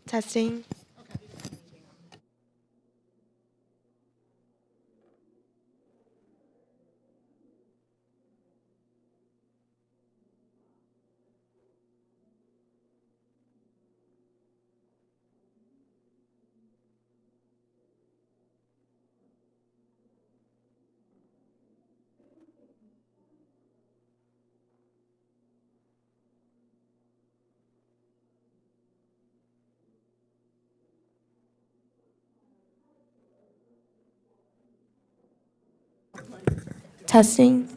Testing. Testing.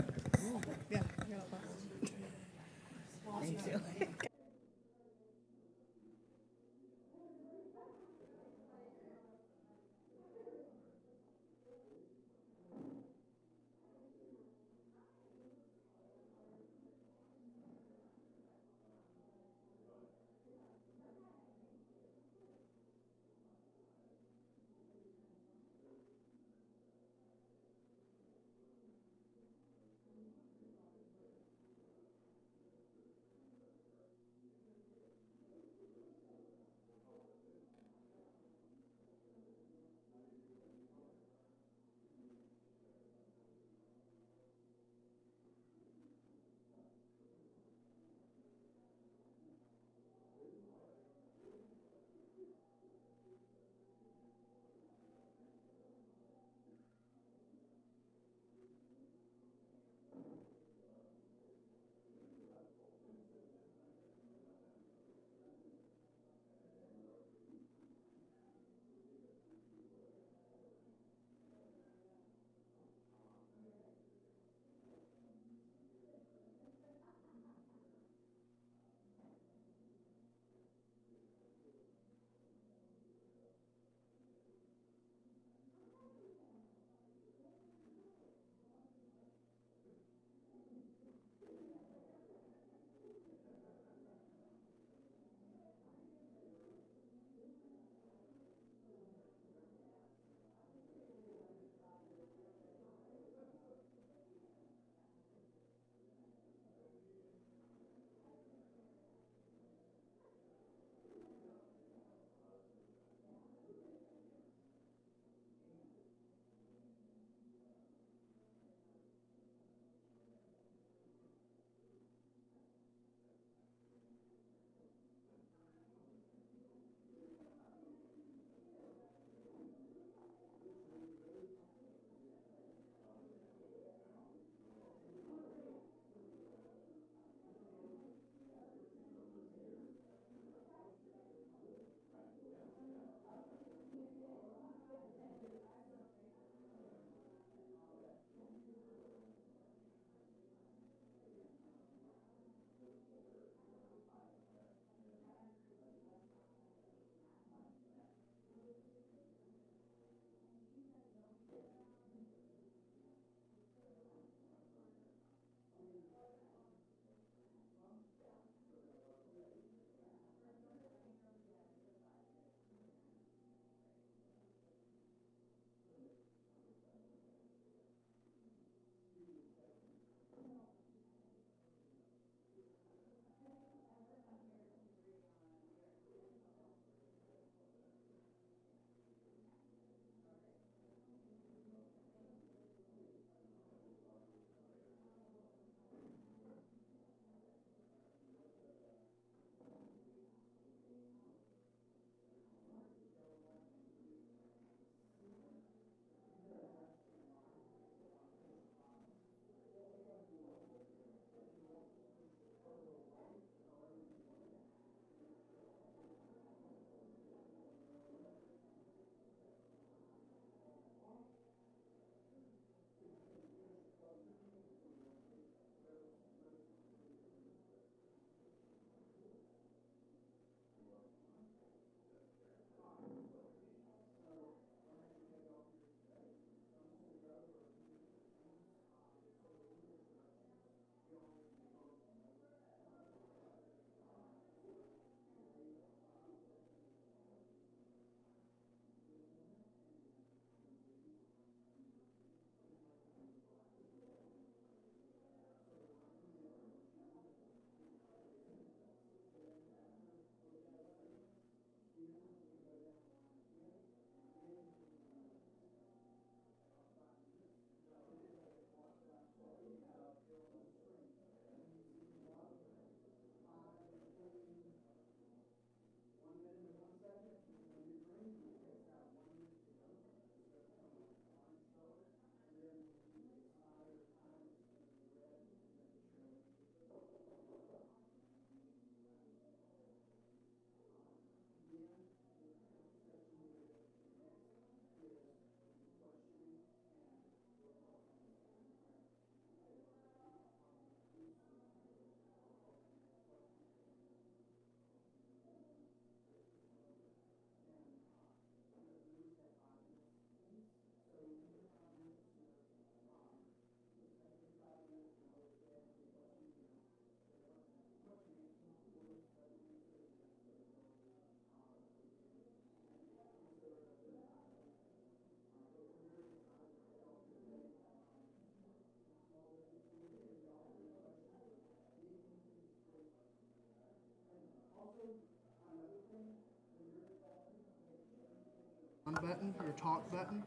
button, your talk button.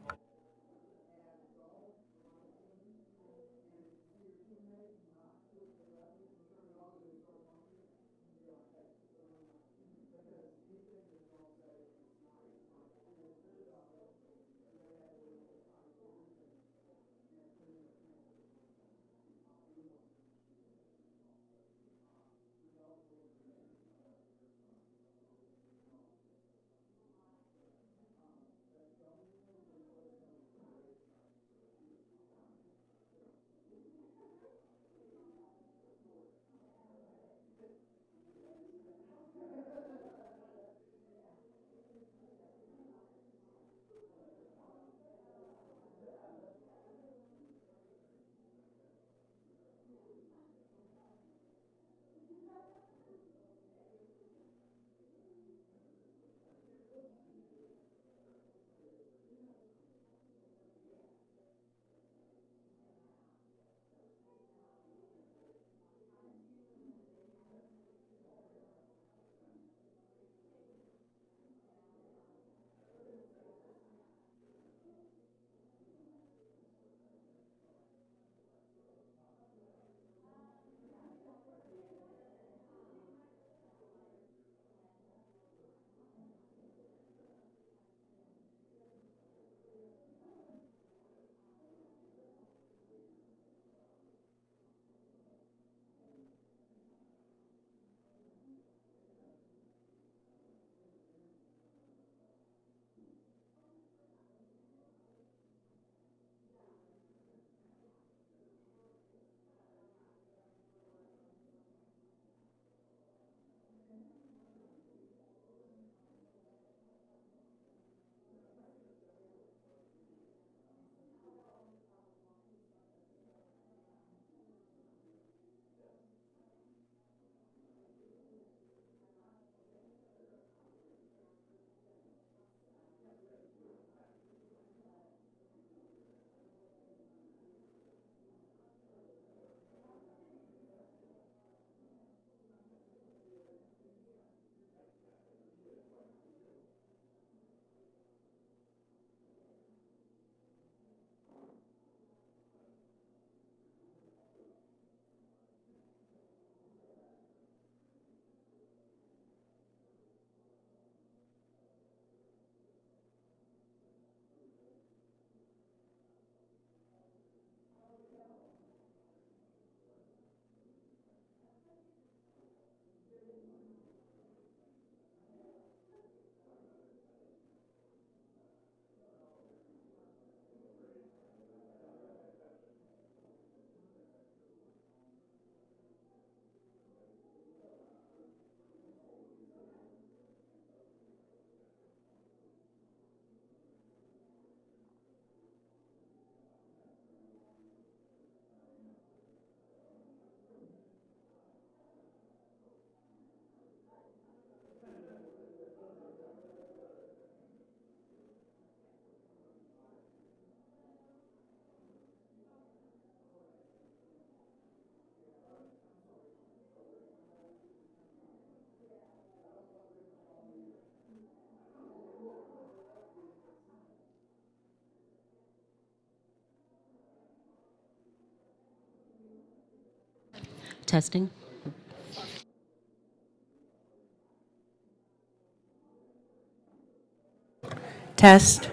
Testing. Test.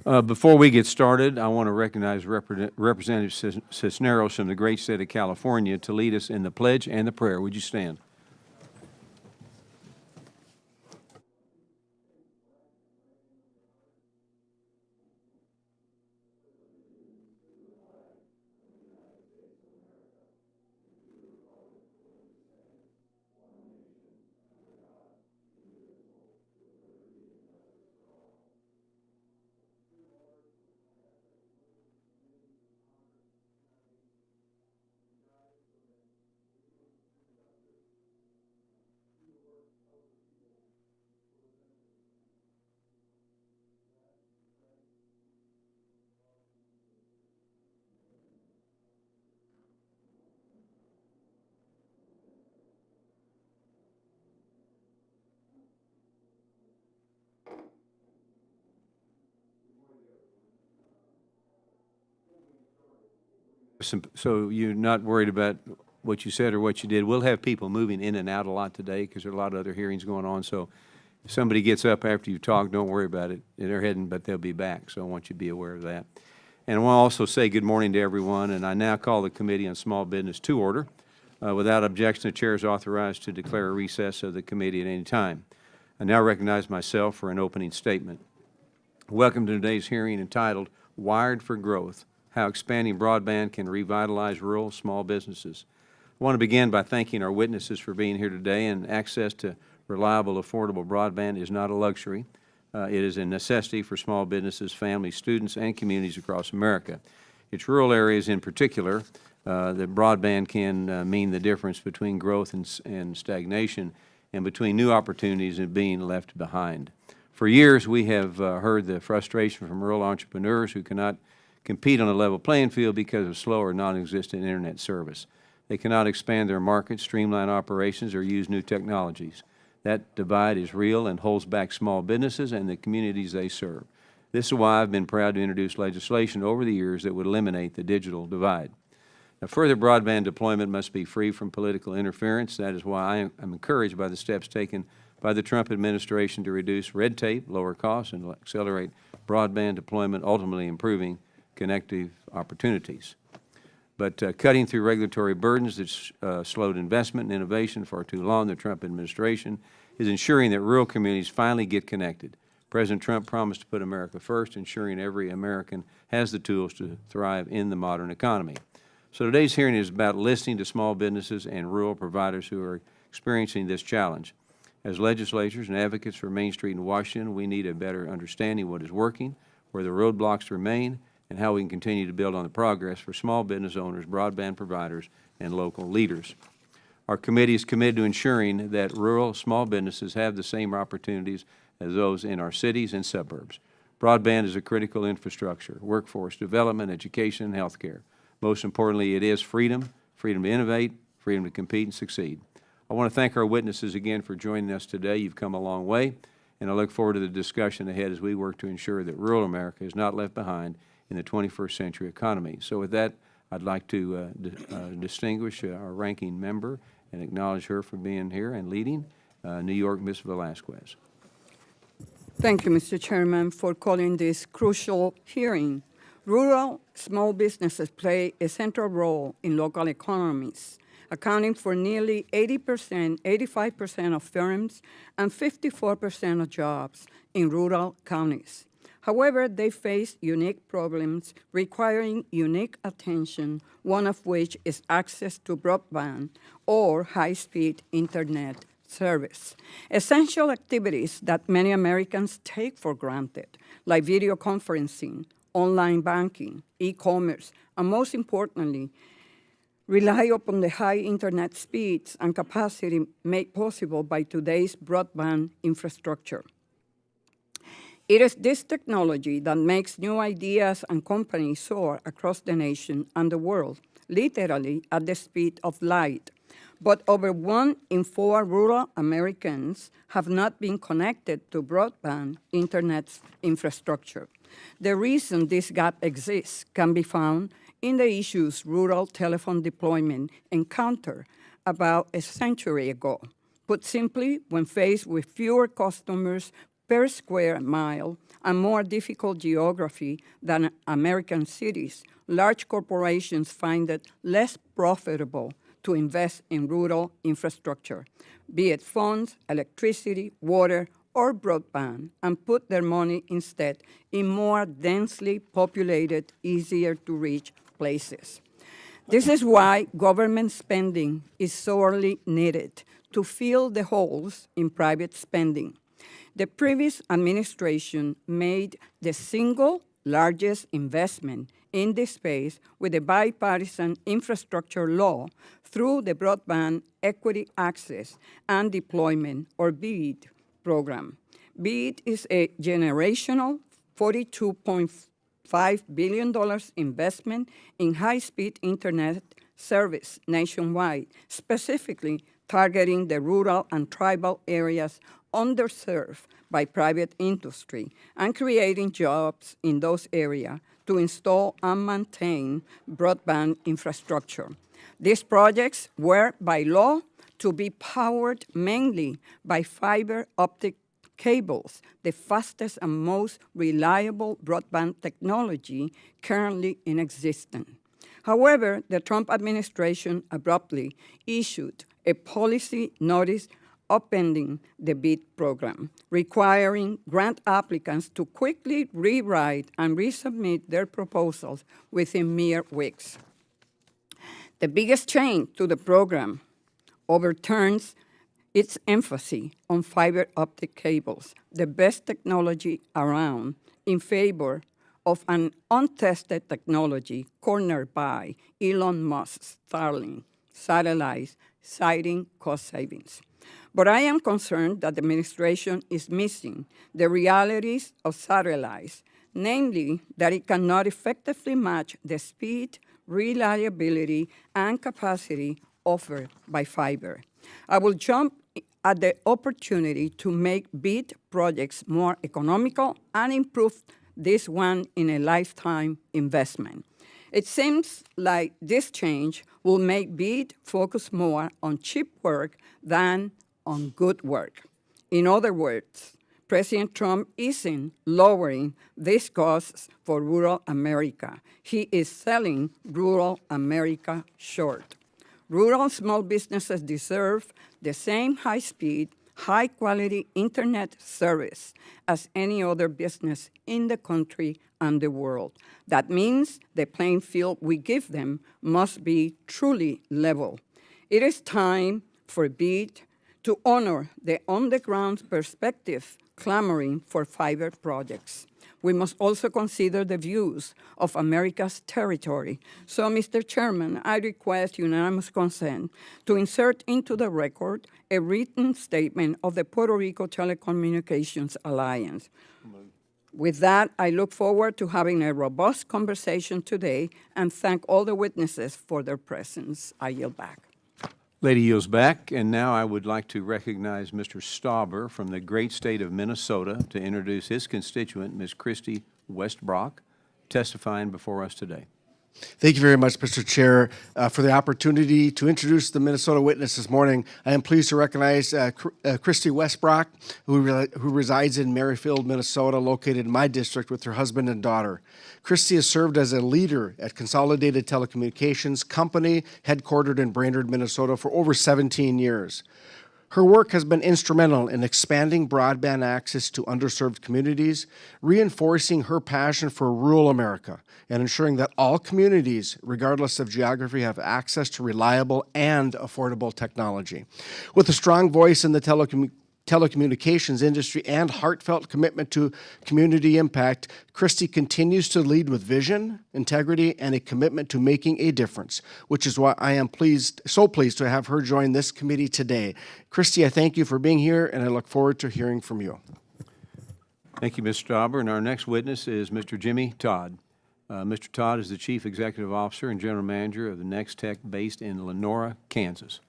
Before we get started, I want to recognize Representative Cisneros from the great state of California to lead us in the pledge and the prayer. Would you stand? So you're not worried about what you said or what you did. We'll have people moving in and out a lot today because there are a lot of other hearings going on. So if somebody gets up after you talk, don't worry about it. They're heading, but they'll be back. So I want you to be aware of that. And I want to also say good morning to everyone. And I now call the Committee on Small Business to order. Without objection, the Chair is authorized to declare a recess of the committee at any time. I now recognize myself for an opening statement. Welcome to today's hearing entitled Wired for Growth: How Expanding Broadband Can Revitalize Rural Small Businesses. I want to begin by thanking our witnesses for being here today. And access to reliable, affordable broadband is not a luxury. It is a necessity for small businesses, families, students, and communities across America. It's rural areas in particular that broadband can mean the difference between growth and stagnation, and between new opportunities and being left behind. For years, we have heard the frustration from rural entrepreneurs who cannot compete on a level playing field because of slow or non-existent Internet service. They cannot expand their markets, streamline operations, or use new technologies. That divide is real and holds back small businesses and the communities they serve. This is why I've been proud to introduce legislation over the years that would eliminate the digital divide. Now, further broadband deployment must be free from political interference. That is why I am encouraged by the steps taken by the Trump administration to reduce red tape, lower costs, and accelerate broadband deployment, ultimately improving connective opportunities. But cutting through regulatory burdens that slowed investment and innovation for too long, the Trump administration is ensuring that rural communities finally get connected. President Trump promised to put America first, ensuring every American has the tools to thrive in the modern economy. So today's hearing is about listening to small businesses and rural providers who are experiencing this challenge. As legislators and advocates for Main Street in Washington, we need a better understanding of what is working, where the roadblocks remain, and how we can continue to build on the progress for small business owners, broadband providers, and local leaders. Our committee is committed to ensuring that rural small businesses have the same opportunities as those in our cities and suburbs. Broadband is a critical infrastructure: workforce development, education, and health care. Most importantly, it is freedom, freedom to innovate, freedom to compete and succeed. I want to thank our witnesses again for joining us today. You've come a long way, and I look forward to the discussion ahead as we work to ensure that rural America is not left behind in the 21st century economy. So with that, I'd like to distinguish our ranking member and acknowledge her for being here and leading, New York, Ms. Velasquez. Thank you, Mr. Chairman, for calling this crucial hearing. Rural small businesses play a central role in local economies, accounting for nearly 80%, 85% of firms and 54% of jobs in rural counties. However, they face unique problems requiring unique attention, one of which is access to broadband or high-speed Internet service. Essential activities that many Americans take for granted, like video conferencing, online banking, e-commerce, and most importantly, rely upon the high Internet speeds and capacity made possible by today's broadband infrastructure. It is this technology that makes new ideas and companies soar across the nation and the world, literally at the speed of light. But over 1 in 4 rural Americans have not been connected to broadband Internet infrastructure. The reason this gap exists can be found in the issues rural telephone deployment encountered about a century ago. Put simply, when faced with fewer customers per square mile and more difficult geography than American cities, large corporations find it less profitable to invest in rural infrastructure, be it phones, electricity, water, or broadband, and put their money instead in more densely populated, easier-to-reach places. This is why government spending is sorely needed to fill the holes in private spending. The previous administration made the single largest investment in this space with the bipartisan infrastructure law through the Broadband Equity Access and Deployment, or BEAD, program. BEAD is a generational $42.5 billion investment in high-speed internet service nationwide, specifically targeting the rural and tribal areas underserved by private industry and creating jobs in those areas to install and maintain broadband infrastructure. These projects were, by law, to be powered mainly by fiber optic cables, the fastest and most reliable broadband technology currently in existence. However, the Trump administration abruptly issued a policy notice upending the BEAD program, requiring grant applicants to quickly rewrite and resubmit their proposals within mere weeks. The biggest change to the program overturns its emphasis on fiber optic cables, the best technology around, in favor of an untested technology cornered by Elon Musk's Starlink satellites, citing cost savings. But I am concerned that the administration is missing the realities of satellites, namely that it cannot effectively match the speed, reliability, and capacity offered by fiber. I will jump at the opportunity to make BEAD projects more economical and improve this one in a lifetime investment. It seems like this change will make BEAD focus more on cheap work than on good work. In other words, President Trump isn't lowering these costs for rural America. He is selling rural America short. Rural small businesses deserve the same high-speed, high-quality internet service as any other business in the country and the world. That means the playing field we give them must be truly level. It is time for BEAD to honor the on-the-ground perspective clamoring for fiber projects. We must also consider the views of America's territory. So, Mr. Chairman, I request unanimous consent to insert into the record a written statement of the Puerto Rico Telecommunications Alliance. With that, I look forward to having a robust conversation today and thank all the witnesses for their presence. I yield back. Lady yields back, and now I would like to recognize Mr. Stauber from the great state of Minnesota to introduce his constituent, Ms. Kristi Westbrock, testifying before us today. Thank you very much, Mr. Chair, for the opportunity to introduce the Minnesota witness this morning. I am pleased to recognize Kristi Westbrock, who resides in Merrifield, Minnesota, located in my district with her husband and daughter. Kristi has served as a leader at Consolidated Telecommunications Company, headquartered in Brainerd, Minnesota, for over 17 years. Her work has been instrumental in expanding broadband access to underserved communities, reinforcing her passion for rural America, and ensuring that all communities, regardless of geography, have access to reliable and affordable technology. With a strong voice in the telecommunications industry and heartfelt commitment to community impact, Kristi continues to lead with vision, integrity, and a commitment to making a difference, which is why I am so pleased to have her join this committee today. Kristi, I thank you for being here, and I look forward to hearing from you. Thank you, Mr. Stauber. And our next witness is Mr. Jimmy Todd. Mr. Todd is the Chief Executive Officer and General Manager of the Nex-Tech based in Lenora, Kansas.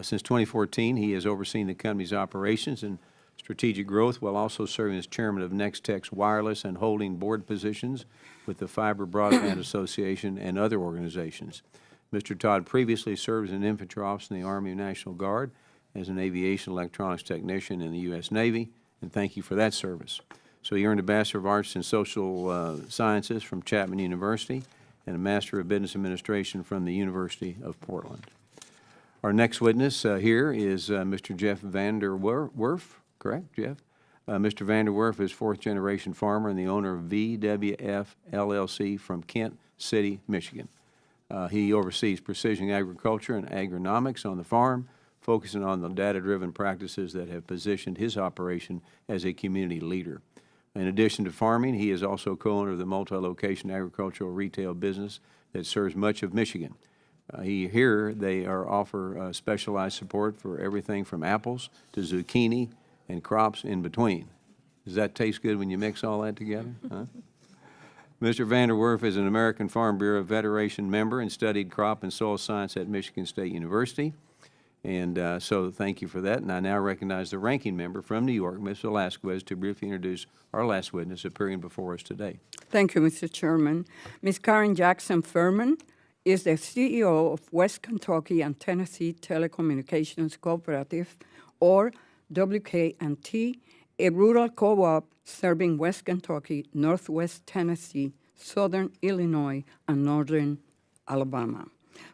Since 2014, he has overseen the company's operations and strategic growth while also serving as chairman of Nex-Tech's wireless and holding board positions with the Fiber Broadband Association and other organizations. Mr. Todd previously served as an infantry officer in the Army National Guard, as an aviation electronics technician in the U.S. Navy, and thank you for that service. So you earned a Bachelor of Arts in Social Sciences from Chapman University and a Master of Business Administration from the University of Portland. Our next witness here is Mr. Jeff Vander Werff, correct, Jeff? Mr. Vander Werff is fourth-generation farmer and the owner of VWF LLC from Kent City, Michigan. He oversees precision agriculture and agronomics on the farm, focusing on the data-driven practices that have positioned his operation as a community leader. In addition to farming, he is also co-owner of the multi-location agricultural retail business that serves much of Michigan. They offer specialized support for everything from apples to zucchini and crops in between. Does that taste good when you mix all that together? Huh? Mr. Vander Werff is an American Farm Bureau Federation member and studied crop and soil science at Michigan State University. And so thank you for that. And I now recognize the ranking member from New York, Ms. Velasquez, to briefly introduce our last witness appearing before us today. Thank you, Mr. Chairman. Ms. Karen Jackson-Furman is the CEO of West Kentucky and Tennessee Telecommunications Cooperative, or WK&T, a rural co-op serving West Kentucky, Northwest Tennessee, Southern Illinois, and Northern Alabama.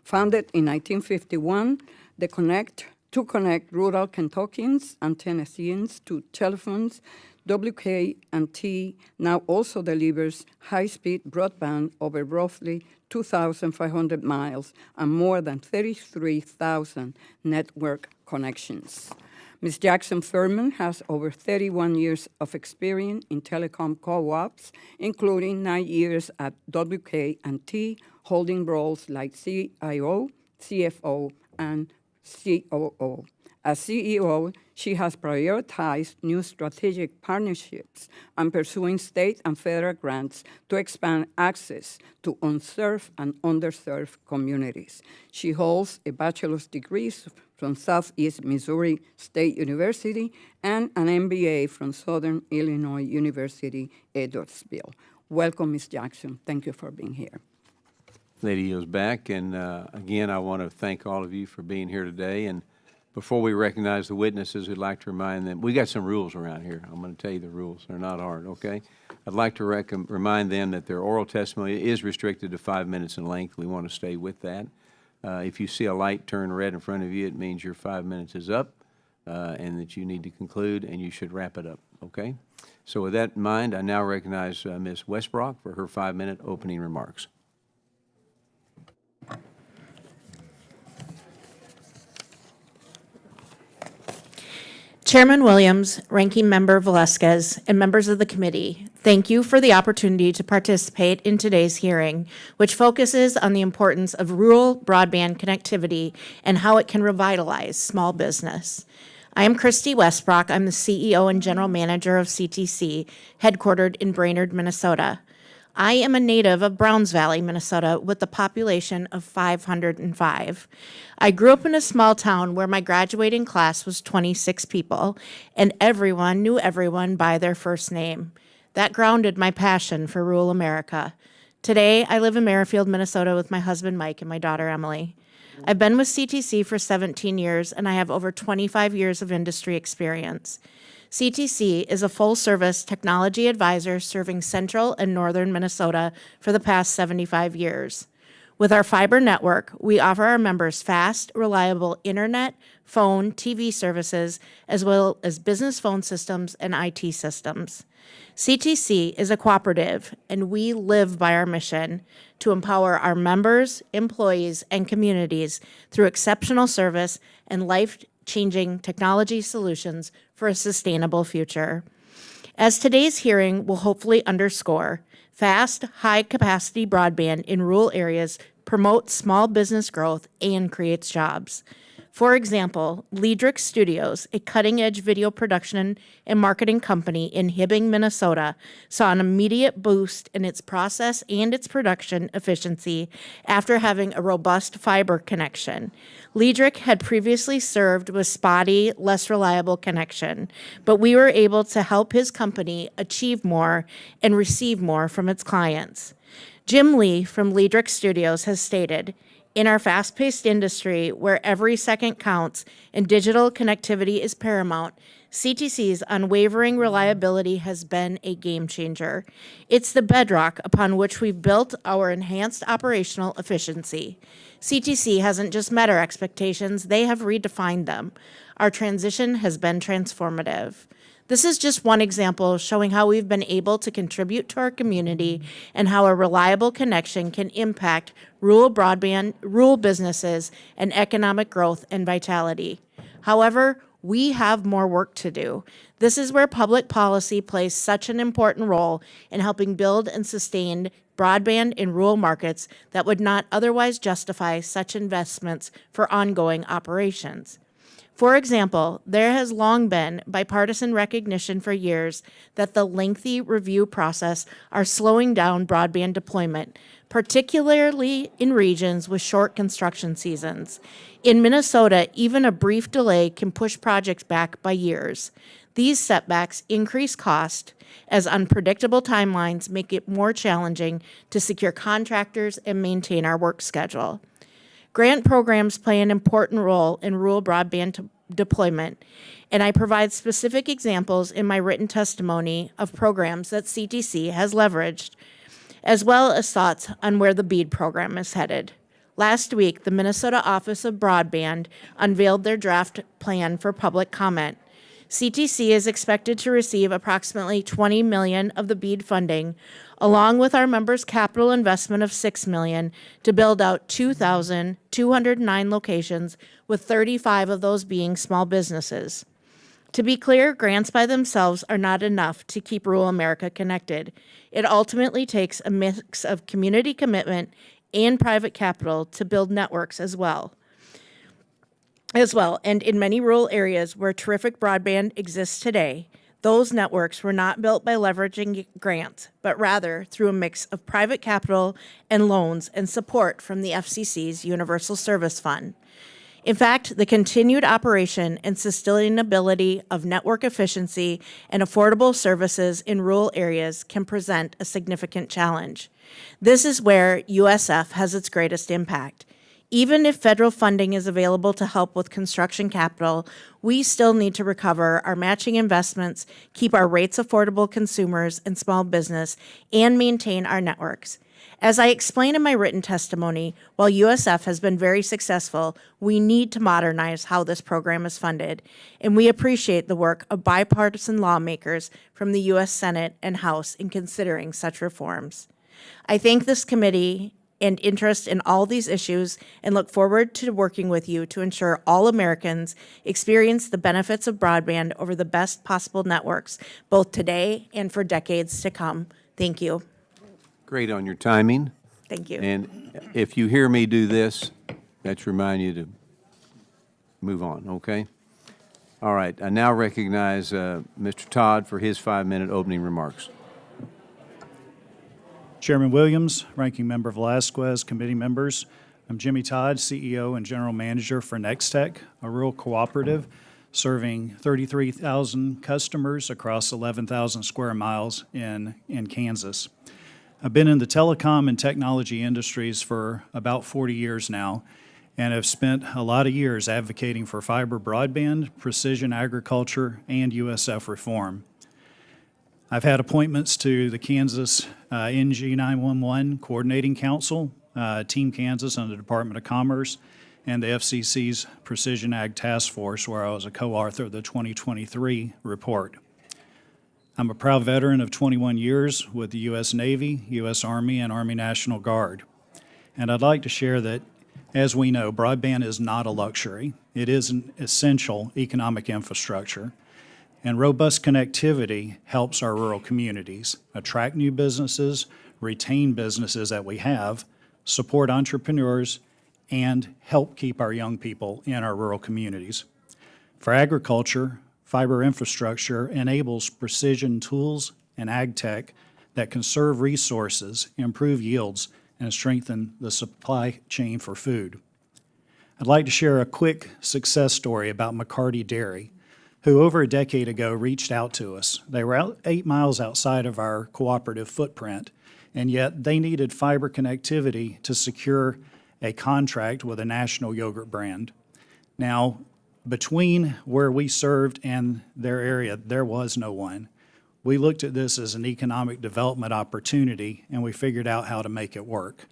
Founded in 1951, to connect rural Kentuckians and Tennesseans to telephones, WK&T now also delivers high-speed broadband over roughly 2,500 miles and more than 33,000 network connections. Ms. Jackson-Furman has over 31 years of experience in telecom co-ops, including 9 years at WK&T, holding roles like CIO, CFO, and COO. As CEO, she has prioritized new strategic partnerships and pursuing state and federal grants to expand access to unserved and underserved communities. She holds a bachelor's degree from Southeast Missouri State University and an MBA from Southern Illinois University, Edwardsville. Welcome, Ms. Jackson. Thank you for being here. Lady yields back, and again, I want to thank all of you for being here today. And before we recognize the witnesses, we'd like to remind them, we got some rules around here. I'm going to tell you the rules. They're not hard, okay? I'd like to remind them that their oral testimony is restricted to 5 minutes in length. We want to stay with that. If you see a light turn red in front of you, it means your 5 minutes is up and that you need to conclude, and you should wrap it up, okay? So with that in mind, I now recognize Ms. Westbrock for her 5-minute opening remarks. Chairman Williams, Ranking Member Velasquez, and members of the committee, thank you for the opportunity to participate in today's hearing, which focuses on the importance of rural broadband connectivity and how it can revitalize small business. I am Kristi Westbrock. I'm the CEO and General Manager of CTC, headquartered in Brainerd, Minnesota. I am a native of Browns Valley, Minnesota, with a population of 505. I grew up in a small town where my graduating class was 26 people, and everyone knew everyone by their first name. That grounded my passion for rural America. Today, I live in Merrifield, Minnesota with my husband, Mike, and my daughter, Emily. I've been with CTC for 17 years, and I have over 25 years of industry experience. CTC is a full-service technology advisor serving central and northern Minnesota for the past 75 years. With our fiber network, we offer our members fast, reliable internet, phone, TV services, as well as business phone systems and IT systems. CTC is a cooperative, and we live by our mission to empower our members, employees, and communities through exceptional service and life-changing technology solutions for a sustainable future. As today's hearing will hopefully underscore, fast, high-capacity broadband in rural areas promotes small business growth and creates jobs. For example, Ledrick Studios, a cutting-edge video production and marketing company in Hibbing, Minnesota, saw an immediate boost in its process and its production efficiency after having a robust fiber connection. Ledrick had previously served with spotty, less reliable connection, but we were able to help his company achieve more and receive more from its clients. Jim Lee from Ledrick Studios has stated, In our fast-paced industry, where every second counts and digital connectivity is paramount, CTC's unwavering reliability has been a game changer. It's the bedrock upon which we've built our enhanced operational efficiency. CTC hasn't just met our expectations, they have redefined them. Our transition has been transformative. This is just one example showing how we've been able to contribute to our community and how a reliable connection can impact rural broadband, rural businesses, and economic growth and vitality. However, we have more work to do. This is where public policy plays such an important role in helping build and sustain broadband in rural markets that would not otherwise justify such investments for ongoing operations. For example, there has long been bipartisan recognition for years that the lengthy review process are slowing down broadband deployment, particularly in regions with short construction seasons. In Minnesota, even a brief delay can push projects back by years. These setbacks increase cost as unpredictable timelines make it more challenging to secure contractors and maintain our work schedule. Grant programs play an important role in rural broadband deployment, and I provide specific examples in my written testimony of programs that CTC has leveraged, as well as thoughts on where the BEAD program is headed. Last week, the Minnesota Office of Broadband unveiled their draft plan for public comment. CTC is expected to receive approximately $20 million of the BEAD funding, along with our members' capital investment of $6 million to build out 2,209 locations, with 35 of those being small businesses. To be clear, grants by themselves are not enough to keep rural America connected. It ultimately takes a mix of community commitment and private capital to build networks as well. And in many rural areas where terrific broadband exists today, those networks were not built by leveraging grants, but rather through a mix of private capital and loans and support from the FCC's Universal Service Fund. In fact, the continued operation and sustainability of network efficiency and affordable services in rural areas can present a significant challenge. This is where USF has its greatest impact. Even if federal funding is available to help with construction capital, we still need to recover our matching investments, keep our rates affordable to consumers and small business, and maintain our networks. As I explained in my written testimony, while USF has been very successful, we need to modernize how this program is funded, and we appreciate the work of bipartisan lawmakers from the U.S. Senate and House in considering such reforms. I thank this committee and interest in all these issues and look forward to working with you to ensure all Americans experience the benefits of broadband over the best possible networks, both today and for decades to come. Thank you. Great on your timing. Thank you. And if you hear me do this, that's remind you to move on, okay? All right, I now recognize Mr. Todd for his 5-minute opening remarks. Chairman Williams, Ranking Member Velasquez, committee members, I'm Jimmy Todd, CEO and General Manager for Nex-Tech, a rural cooperative serving 33,000 customers across 11,000 square miles in Kansas. I've been in the telecom and technology industries for about 40 years now, and have spent a lot of years advocating for fiber broadband, precision agriculture, and USF reform. I've had appointments to the Kansas NG 911 Coordinating Council, Team Kansas under the Department of Commerce, and the FCC's Precision Ag Task Force, where I was a co-author of the 2023 report. I'm a proud veteran of 21 years with the U.S. Navy, U.S. Army, and Army National Guard. And I'd like to share that, as we know, broadband is not a luxury. It is an essential economic infrastructure. And robust connectivity helps our rural communities attract new businesses, retain businesses that we have, support entrepreneurs, and help keep our young people in our rural communities. For agriculture, fiber infrastructure enables precision tools and ag tech that conserve resources, improve yields, and strengthen the supply chain for food. I'd like to share a quick success story about McCarty Dairy, who over a decade ago reached out to us. They were out 8 miles outside of our cooperative footprint, and yet they needed fiber connectivity to secure a contract with a national yogurt brand. Now, between where we served and their area, there was no one. We looked at this as an economic development opportunity, and we figured out how to make it work.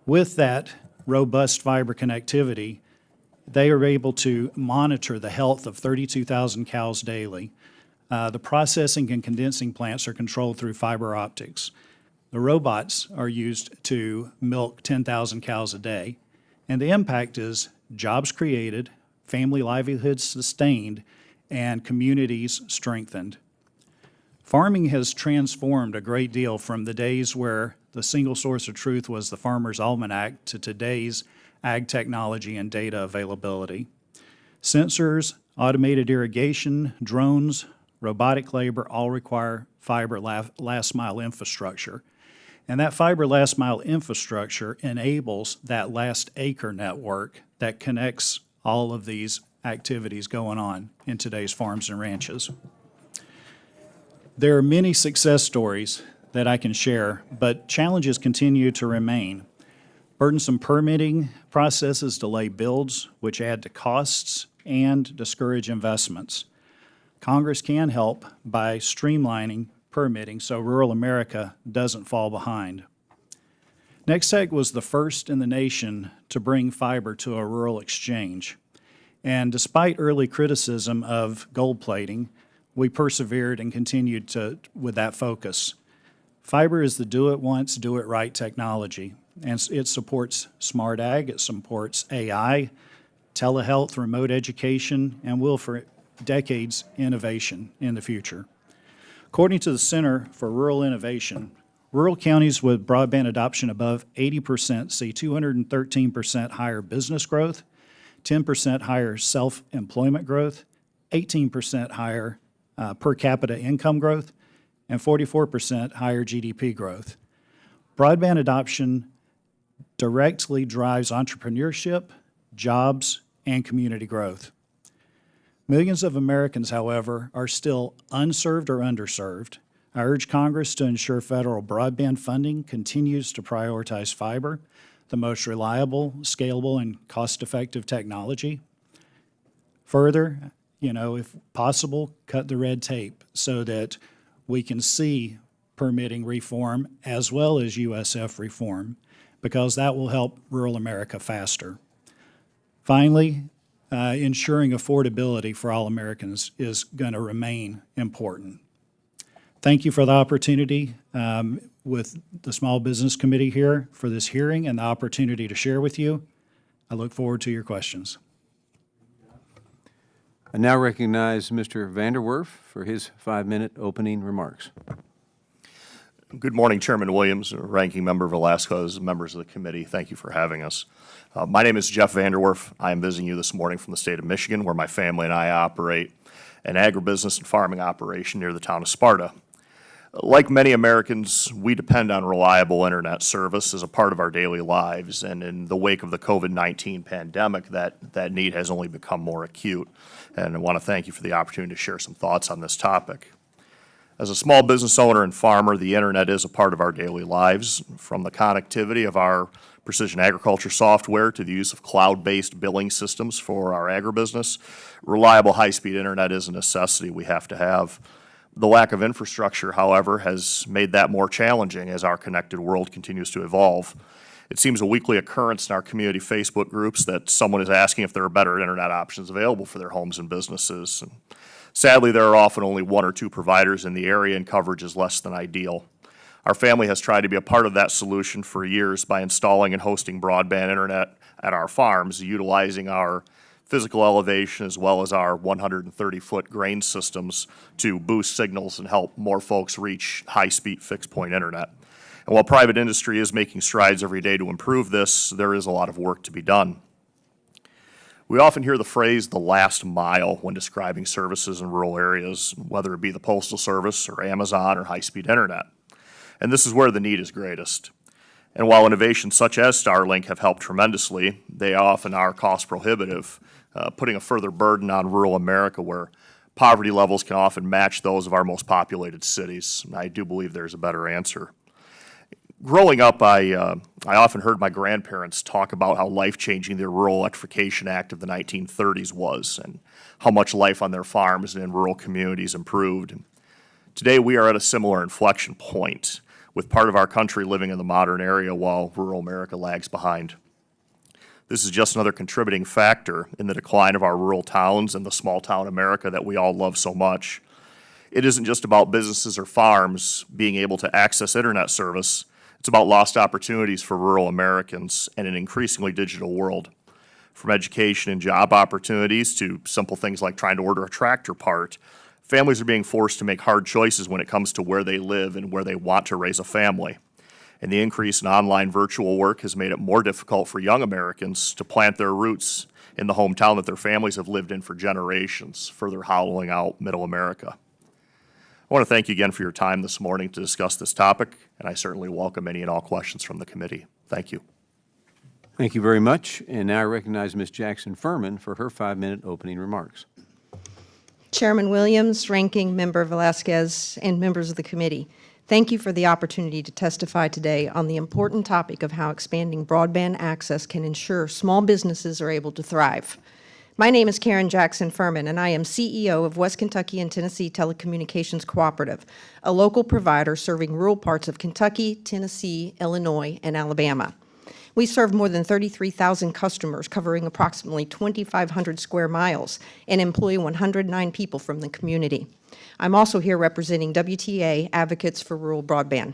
With that robust fiber connectivity, they are able to monitor the health of 32,000 cows daily. The processing and condensing plants are controlled through fiber optics. The robots are used to milk 10,000 cows a day, and the impact is jobs created, family livelihoods sustained, and communities strengthened. Farming has transformed a great deal from the days where the single source of truth was the Farmer's Almanac to today's ag technology and data availability. Sensors, automated irrigation, drones, robotic labor all require fiber last mile infrastructure. And that fiber last mile infrastructure enables that last acre network that connects all of these activities going on in today's farms and ranches. There are many success stories that I can share, but challenges continue to remain. Burdensome permitting processes delay builds, which add to costs and discourage investments. Congress can help by streamlining permitting so rural America doesn't fall behind. Nex-Tech was the first in the nation to bring fiber to a rural exchange. And despite early criticism of gold plating, we persevered and continued with that focus. Fiber is the do it once, do it right technology. And it supports smart ag, it supports AI, telehealth, remote education, and will for decades innovation in the future. According to the Center for Rural Innovation, rural counties with broadband adoption above 80% see 213% higher business growth, 10% higher self-employment growth, 18% higher per capita income growth, and 44% higher GDP growth. Broadband adoption directly drives entrepreneurship, jobs, and community growth. Millions of Americans, however, are still unserved or underserved. I urge Congress to ensure federal broadband funding continues to prioritize fiber, the most reliable, scalable, and cost-effective technology. Further, if possible, cut the red tape so that we can see permitting reform as well as USF reform, because that will help rural America faster. Finally, ensuring affordability for all Americans is going to remain important. Thank you for the opportunity with the Small Business Committee here for this hearing and the opportunity to share with you. I look forward to your questions. I now recognize Mr. Vander Werff for his 5-minute opening remarks. Good morning, Chairman Williams, Ranking Member Velasquez, members of the committee. Thank you for having us. My name is Jeff Vander Werff. I am visiting you this morning from the state of Michigan, where my family and I operate an agribusiness and farming operation near the town of Sparta. Like many Americans, we depend on reliable internet service as a part of our daily lives, and in the wake of the COVID-19 pandemic, that need has only become more acute. And I want to thank you for the opportunity to share some thoughts on this topic. As a small business owner and farmer, the internet is a part of our daily lives, from the connectivity of our precision agriculture software to the use of cloud-based billing systems for our agribusiness. Reliable high-speed internet is a necessity we have to have. The lack of infrastructure, however, has made that more challenging as our connected world continues to evolve. It seems a weekly occurrence in our community Facebook groups that someone is asking if there are better internet options available for their homes and businesses. And sadly, there are often only 1 or 2 providers in the area, and coverage is less than ideal. Our family has tried to be a part of that solution for years by installing and hosting broadband internet at our farms, utilizing our physical elevation as well as our 130-foot grain systems to boost signals and help more folks reach high-speed fixed-point internet. And while private industry is making strides every day to improve this, there is a lot of work to be done. We often hear the phrase the last mile when describing services in rural areas, whether it be the Postal Service or Amazon or high-speed internet. And this is where the need is greatest. And while innovations such as Starlink have helped tremendously, they often are cost prohibitive, putting a further burden on rural America where poverty levels can often match those of our most populated cities. And I do believe there's a better answer. Growing up, I often heard my grandparents talk about how life-changing the Rural Electrification Act of the 1930s was and how much life on their farms and in rural communities improved. And today, we are at a similar inflection point, with part of our country living in the modern area while rural America lags behind. This is just another contributing factor in the decline of our rural towns and the small town America that we all love so much. It isn't just about businesses or farms being able to access internet service. It's about lost opportunities for rural Americans in an increasingly digital world. From education and job opportunities to simple things like trying to order a tractor part, families are being forced to make hard choices when it comes to where they live and where they want to raise a family. And the increase in online virtual work has made it more difficult for young Americans to plant their roots in the hometown that their families have lived in for generations, further hollowing out middle America. I want to thank you again for your time this morning to discuss this topic, and I certainly welcome any and all questions from the committee. Thank you. Thank you very much. And now I recognize Ms. Jackson-Furman for her 5-minute opening remarks. Chairman Williams, Ranking Member Velasquez, and members of the committee, thank you for the opportunity to testify today on the important topic of how expanding broadband access can ensure small businesses are able to thrive. My name is Karen Jackson-Furman, and I am CEO of West Kentucky and Tennessee Telecommunications Cooperative, a local provider serving rural parts of Kentucky, Tennessee, Illinois, and Alabama. We serve more than 33,000 customers, covering approximately 2,500 square miles, and employ 109 people from the community. I'm also here representing WTA, Advocates for Rural Broadband.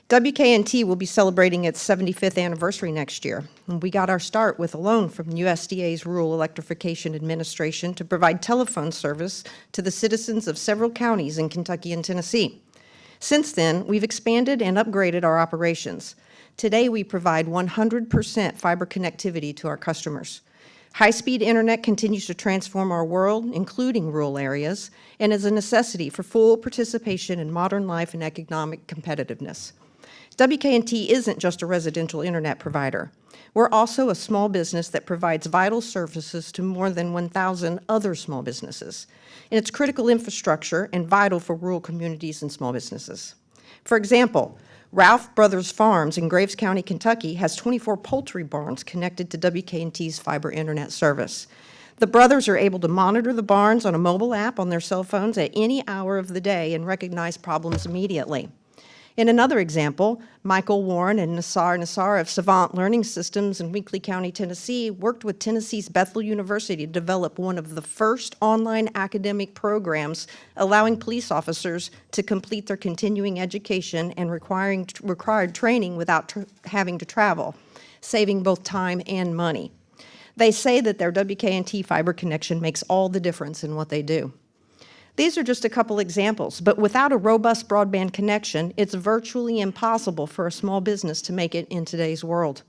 WKNT will be celebrating its 75th anniversary next year. And we got our start with a loan from USDA's Rural Electrification Administration to provide telephone service to the citizens of several counties in Kentucky and Tennessee. Since then, we've expanded and upgraded our operations. Today, we provide 100% fiber connectivity to our customers. High-speed internet continues to transform our world, including rural areas, and is a necessity for full participation in modern life and economic competitiveness. WKNT isn't just a residential internet provider. We're also a small business that provides vital services to more than 1,000 other small businesses. And it's critical infrastructure and vital for rural communities and small businesses. For example, Ralph Brothers Farms in Graves County, Kentucky has 24 poultry barns connected to WKNT's fiber internet service. The brothers are able to monitor the barns on a mobile app on their cell phones at any hour of the day and recognize problems immediately. In another example, Michael Warren and Nassar of Savant Learning Systems in Weakley County, Tennessee, worked with Tennessee's Bethel University to develop one of the first online academic programs allowing police officers to complete their continuing education and required training without having to travel, saving both time and money. They say that their WKNT fiber connection makes all the difference in what they do. These are just a couple examples, but without a robust broadband connection, it's virtually impossible for a small business to make it in today's world.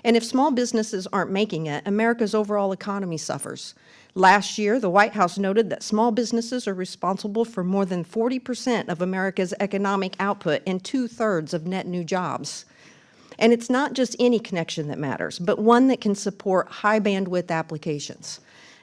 And if small businesses aren't making it, America's overall economy suffers. Last year, the White House noted that small businesses are responsible for more than 40% of America's economic output and 2/3 of net new jobs. And it's not just any connection that matters, but one that can support high bandwidth applications.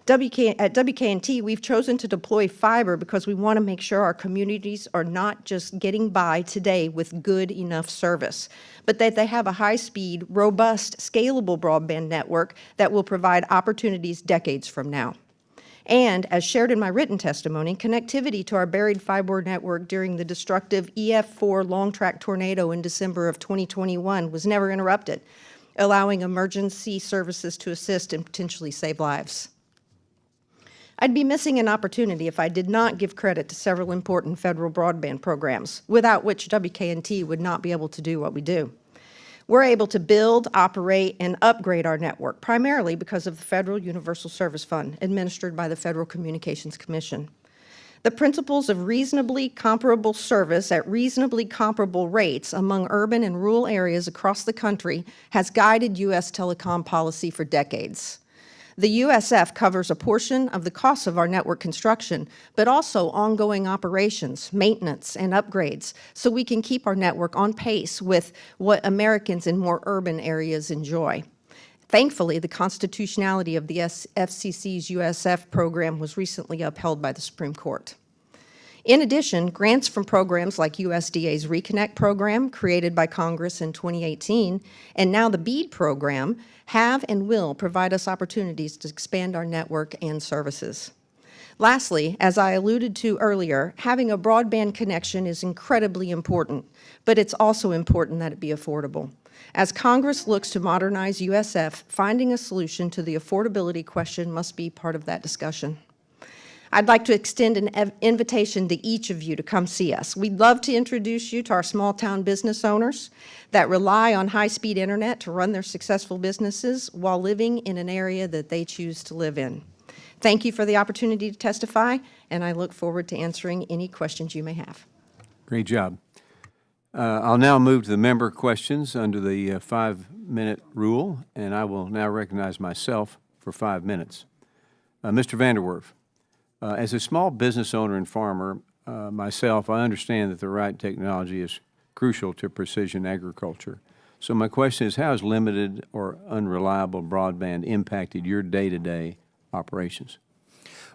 At WKNT, we've chosen to deploy fiber because we want to make sure our communities are not just getting by today with good enough service, but that they have a high-speed, robust, scalable broadband network that will provide opportunities decades from now. And, as shared in my written testimony, connectivity to our buried fiber network during the destructive EF4 long-track tornado in December of 2021 was never interrupted, allowing emergency services to assist and potentially save lives. I'd be missing an opportunity if I did not give credit to several important federal broadband programs, without which WKNT would not be able to do what we do. We're able to build, operate, and upgrade our network, primarily because of the Federal Universal Service Fund, administered by the Federal Communications Commission. The principles of reasonably comparable service at reasonably comparable rates among urban and rural areas across the country has guided U.S. telecom policy for decades. The USF covers a portion of the costs of our network construction, but also ongoing operations, maintenance, and upgrades, so we can keep our network on pace with what Americans in more urban areas enjoy. Thankfully, the constitutionality of the FCC's USF program was recently upheld by the Supreme Court. In addition, grants from programs like USDA's Reconnect program, created by Congress in 2018, and now the BEAD program, have and will provide us opportunities to expand our network and services. Lastly, as I alluded to earlier, having a broadband connection is incredibly important, but it's also important that it be affordable. As Congress looks to modernize USF, finding a solution to the affordability question must be part of that discussion. I'd like to extend an invitation to each of you to come see us. We'd love to introduce you to our small-town business owners that rely on high-speed internet to run their successful businesses while living in an area that they choose to live in. Thank you for the opportunity to testify, and I look forward to answering any questions you may have. Great job. I'll now move to the member questions under the 5-minute rule, and I will now recognize myself for 5 minutes. Mr. Vander, as a small business owner and farmer myself, I understand that the right technology is crucial to precision agriculture. So my question is, how has limited or unreliable broadband impacted your day-to-day operations?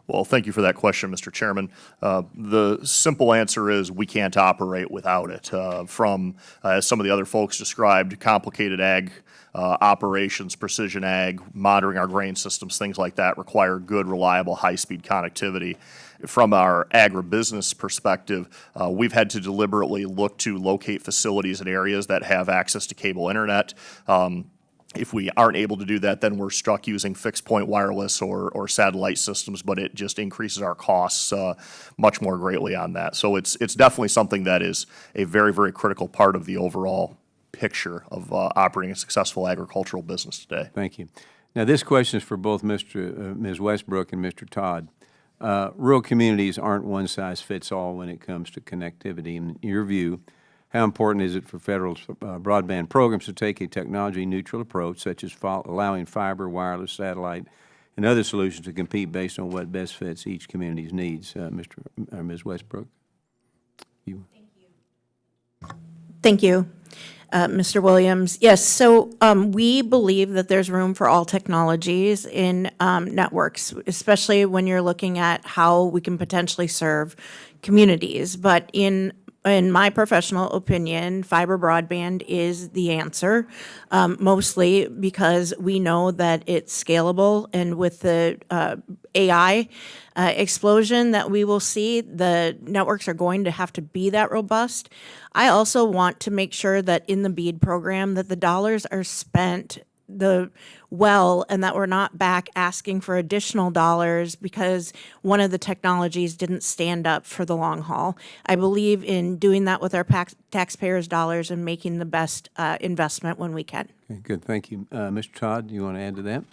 Well, thank you for that question, Mr. Chairman. The simple answer is we can't operate without it. As some of the other folks described, complicated ag operations, precision ag, monitoring our grain systems, things like that require good, reliable, high-speed connectivity. From our agribusiness perspective, we've had to deliberately look to locate facilities in areas that have access to cable internet. If we aren't able to do that, then we're stuck using fixed-point wireless or satellite systems, but it just increases our costs much more greatly on that. So it's definitely something that is a very, very critical part of the overall picture of operating a successful agricultural business today. Thank you. Now, this question is for both Ms. Westbrook and Mr. Todd. Rural communities aren't one-size-fits-all when it comes to connectivity. In your view, how important is it for federal broadband programs to take a technology-neutral approach, such as allowing fiber, wireless, satellite, and other solutions to compete based on what best fits each community's needs? Ms. Westbrook? Thank you, Mr. Williams. Yes, so we believe that there's room for all technologies in networks, especially when you're looking at how we can potentially serve communities. But in my professional opinion, fiber broadband is the answer, mostly because we know that it's scalable, and with the AI explosion that we will see, the networks are going to have to be that robust. I also want to make sure that in the BEAD program that the dollars are spent and that we're not back asking for additional dollars because one of the technologies didn't stand up for the long haul. I believe in doing that with our taxpayers' dollars and making the best investment when we can. Okay, good, thank you. Mr. Todd, do you want to add to that?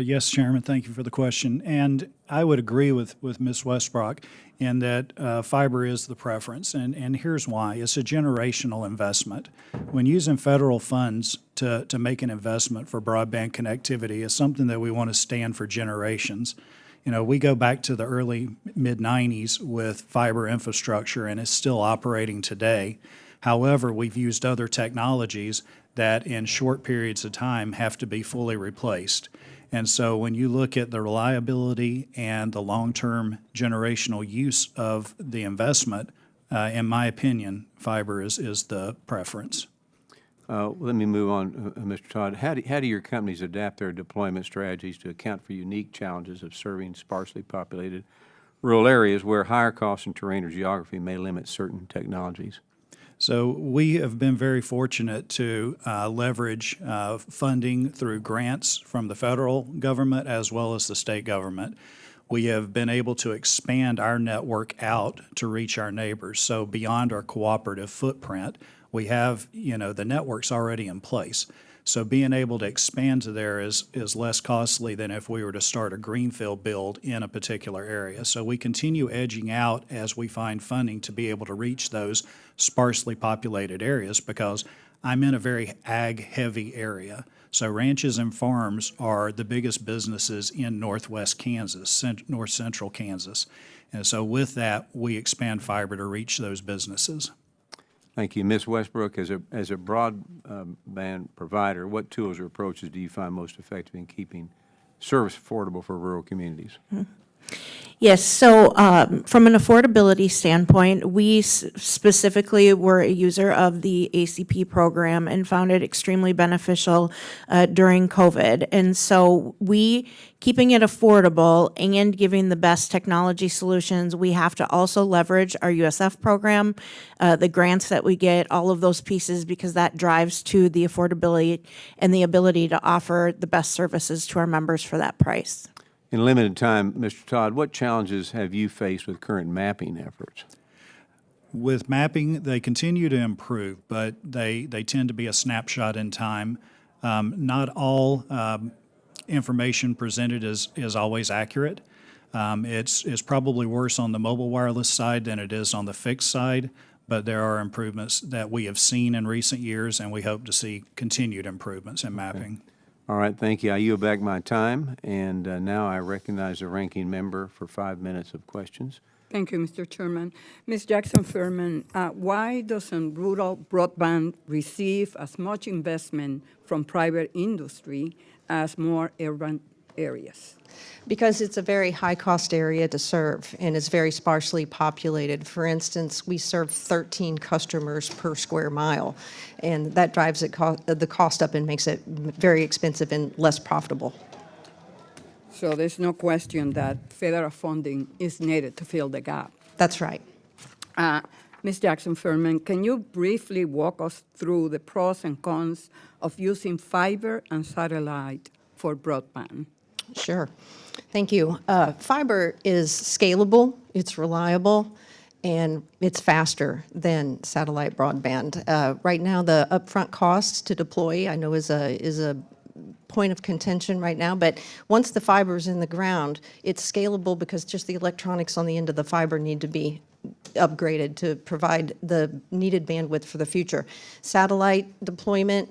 Yes, Chairman, thank you for the question. And I would agree with Ms. Westbrock in that fiber is the preference, and here's why. It's a generational investment. When using federal funds to make an investment for broadband connectivity is something that we want to stand for generations. You know, we go back to the early mid-90s with fiber infrastructure, and it's still operating today. However, we've used other technologies that in short periods of time have to be fully replaced. And so when you look at the reliability and the long-term generational use of the investment, in my opinion, fiber is the preference. Let me move on, Mr. Todd. How do your companies adapt their deployment strategies to account for unique challenges of serving sparsely populated rural areas where higher costs and terrain or geography may limit certain technologies? So we have been very fortunate to leverage funding through grants from the federal government as well as the state government. We have been able to expand our network out to reach our neighbors. So beyond our cooperative footprint, we have, the network's already in place. So being able to expand to there is less costly than if we were to start a greenfield build in a particular area. So we continue edging out as we find funding to be able to reach those sparsely populated areas, because I'm in a very ag-heavy area. So ranches and farms are the biggest businesses in northwest Kansas, north central Kansas. And so with that, we expand fiber to reach those businesses. Thank you. Ms. Westbrook, as a broadband provider, what tools or approaches do you find most effective in keeping service affordable for rural communities? Yes, so from an affordability standpoint, we specifically were a user of the ACP program and found it extremely beneficial during COVID. And so keeping it affordable and giving the best technology solutions, we have to also leverage our USF program, the grants that we get, all of those pieces, because that drives to the affordability and the ability to offer the best services to our members for that price. In limited time, Mr. Todd, what challenges have you faced with current mapping efforts? With mapping, they continue to improve, but they tend to be a snapshot in time. Not all information presented is always accurate. It's probably worse on the mobile wireless side than it is on the fixed side, but there are improvements that we have seen in recent years, and we hope to see continued improvements in mapping. All right, thank you. I yield back my time, and now I recognize the ranking member for 5 minutes of questions. Thank you, Mr. Chairman. Ms. Jackson-Furman, why doesn't rural broadband receive as much investment from private industry as more urban areas? Because it's a very high-cost area to serve, and it's very sparsely populated. For instance, we serve 13 customers per square mile, and that drives the cost up and makes it very expensive and less profitable. So there's no question that federal funding is needed to fill the gap. That's right. Ms. Jackson-Furman, can you briefly walk us through the pros and cons of using fiber and satellite for broadband? Sure. Thank you. Fiber is scalable, it's reliable, and it's faster than satellite broadband. Right now, the upfront costs to deploy, I know, is a point of contention right now, but once the fiber is in the ground, it's scalable because just the electronics on the end of the fiber need to be upgraded to provide the needed bandwidth for the future. Satellite deployment,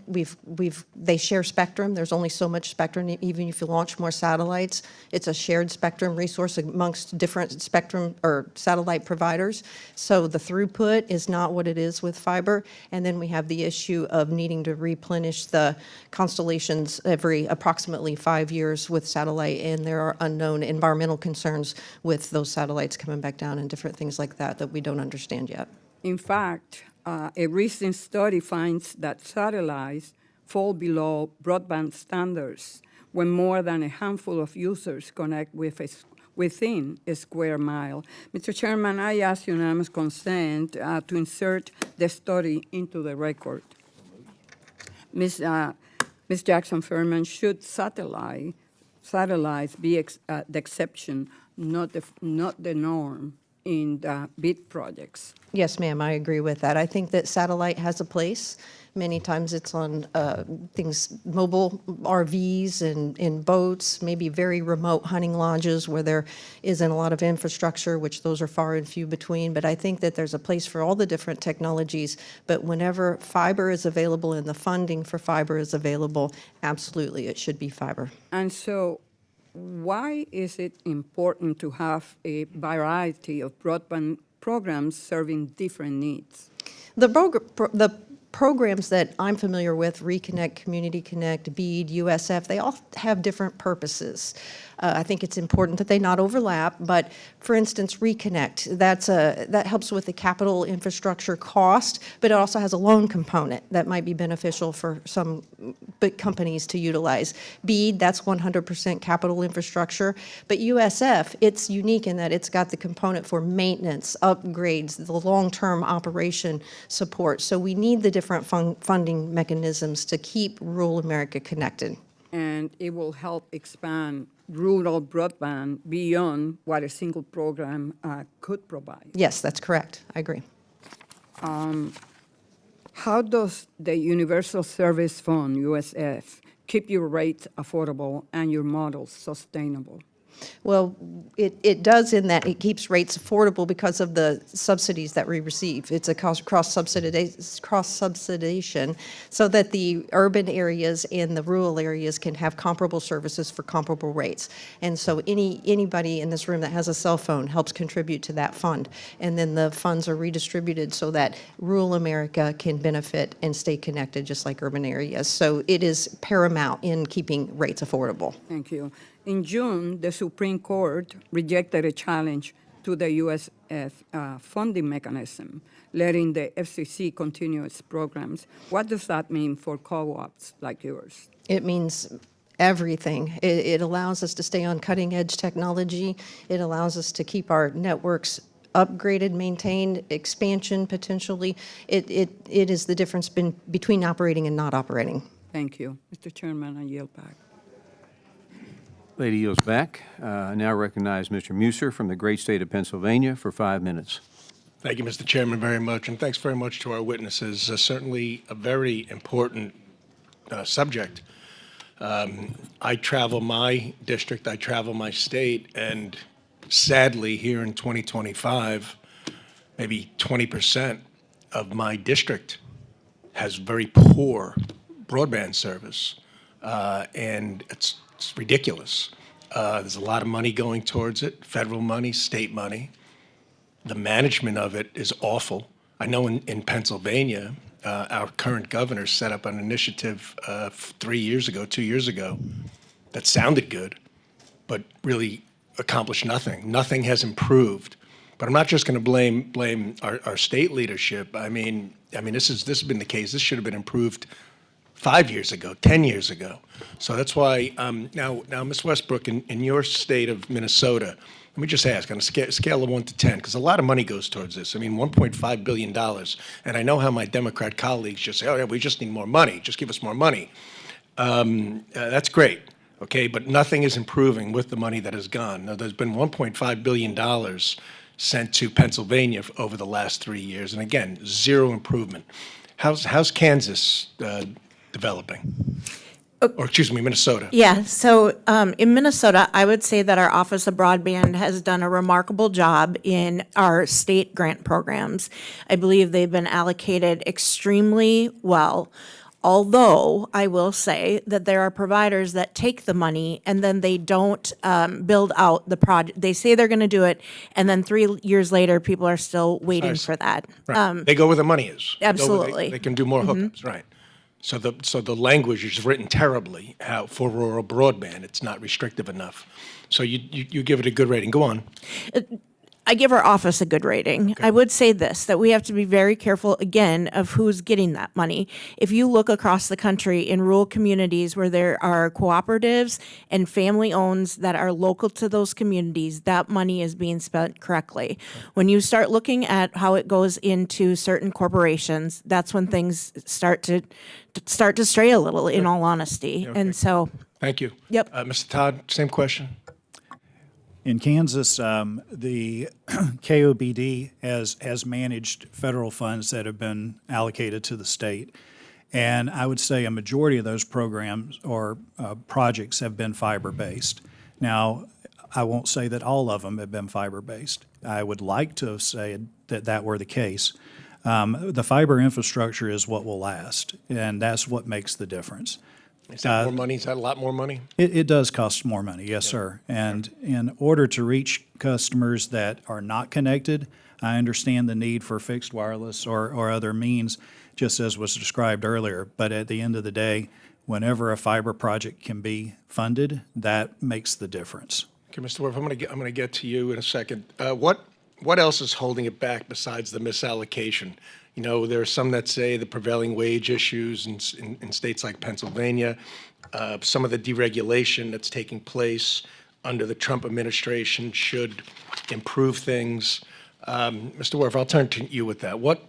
they share spectrum. There's only so much spectrum, even if you launch more satellites. It's a shared spectrum resource amongst different spectrum or satellite providers. So the throughput is not what it is with fiber. And then we have the issue of needing to replenish the constellations every approximately 5 years with satellite, and there are unknown environmental concerns with those satellites coming back down and different things like that we don't understand yet. In fact, a recent study finds that satellites fall below broadband standards when more than a handful of users connect within a square mile. Mr. Chairman, I ask unanimous consent to insert the study into the record. Ms. Jackson-Furman, should satellites be the exception, not the norm in the BID projects? Yes, ma'am, I agree with that. I think that satellite has a place. Many times it's on mobile RVs and in boats, maybe very remote hunting lodges where there isn't a lot of infrastructure, which those are far and few between. But I think that there's a place for all the different technologies. But whenever fiber is available and the funding for fiber is available, absolutely, it should be fiber. And so why is it important to have a variety of broadband programs serving different needs? The programs that I'm familiar with, Reconnect, Community Connect, BEAD, USF, they all have different purposes. I think it's important that they not overlap, but for instance, Reconnect, that helps with the capital infrastructure cost, but it also has a loan component that might be beneficial for some big companies to utilize. BEAD, that's 100% capital infrastructure, but USF, it's unique in that it's got the component for maintenance, upgrades, the long-term operation support. So we need the different funding mechanisms to keep rural America connected. And it will help expand rural broadband beyond what a single program could provide. Yes, that's correct. I agree. How does the Universal Service Fund, USF, keep your rates affordable and your models sustainable? Well, it does in that it keeps rates affordable because of the subsidies that we receive. It's a cross-subsidization so that the urban areas and the rural areas can have comparable services for comparable rates. And so anybody in this room that has a cell phone helps contribute to that fund. And then the funds are redistributed so that rural America can benefit and stay connected just like urban areas. So it is paramount in keeping rates affordable. Thank you. In June, the Supreme Court rejected a challenge to the USF funding mechanism, letting the FCC continue its programs. What does that mean for co-ops like yours? It means everything. It allows us to stay on cutting-edge technology. It allows us to keep our networks upgraded, maintained, expansion potentially. It is the difference between operating and not operating. Thank you. Mr. Chairman, I yield back. Lady yields back. I now recognize Mr. Muser from the great state of Pennsylvania for 5 minutes. Thank you, Mr. Chairman, very much, and thanks very much to our witnesses. Certainly a very important subject. I travel my district, I travel my state, and sadly, here in 2025, maybe 20% of my district has very poor broadband service, and it's ridiculous. There's a lot of money going towards it, federal money, state money. The management of it is awful. I know in Pennsylvania, our current governor set up an initiative 2 years ago, that sounded good, but really accomplished nothing. Nothing has improved. But I'm not just going to blame our state leadership. I mean, this has been the case. This should have been improved 5 years ago, 10 years ago. So that's why now, Ms. Westbrook, in your state of Minnesota, let me just ask on a scale of 1 to 10, because a lot of money goes towards this. I mean, $1.5 billion. And I know how my Democrat colleagues just say, oh, yeah, we just need more money. Just give us more money. That's great, okay? But nothing is improving with the money that has gone. Now, there's been $1.5 billion sent to Pennsylvania over the last 3 years. And again, zero improvement. How's Kansas developing? Or excuse me, Minnesota. Yeah, so in Minnesota, I would say that our Office of Broadband has done a remarkable job in our state grant programs. I believe they've been allocated extremely well. Although I will say that there are providers that take the money and then they don't build out the project. They say they're going to do it, and then 3 years later, people are still waiting for that. Right. They go where the money is. They go where Absolutely. They can do more hookups, right. So the language is written terribly for rural broadband. It's not restrictive enough. So you give it a good rating. Go on. I give our office a good rating. I would say this, that we have to be very careful, again, of who's getting that money. If you look across the country in rural communities where there are cooperatives and family owns that are local to those communities, that money is being spent correctly. When you start looking at how it goes into certain corporations, that's when things start to stray a little, in all honesty. And so, Thank you. Yep. Mr. Todd, same question. In Kansas, the KOBD has managed federal funds that have been allocated to the state. And I would say a majority of those programs or projects have been fiber-based. Now, I won't say that all of them have been fiber-based. I would like to say that were the case. The fiber infrastructure is what will last, and that's what makes the difference. Is that more money? Is that a lot more money? It does cost more money, yes, sir. And in order to reach customers that are not connected, I understand the need for fixed wireless or other means, just as was described earlier. But at the end of the day, whenever a fiber project can be funded, that makes the difference. Okay, Mr. Werff, I'm going to get to you in a second. What else is holding it back besides the misallocation? You know, there are some that say the prevailing wage issues in states like Pennsylvania, some of the deregulation that's taking place under the Trump administration should improve things. Mr. Werff, I'll turn to you with that. What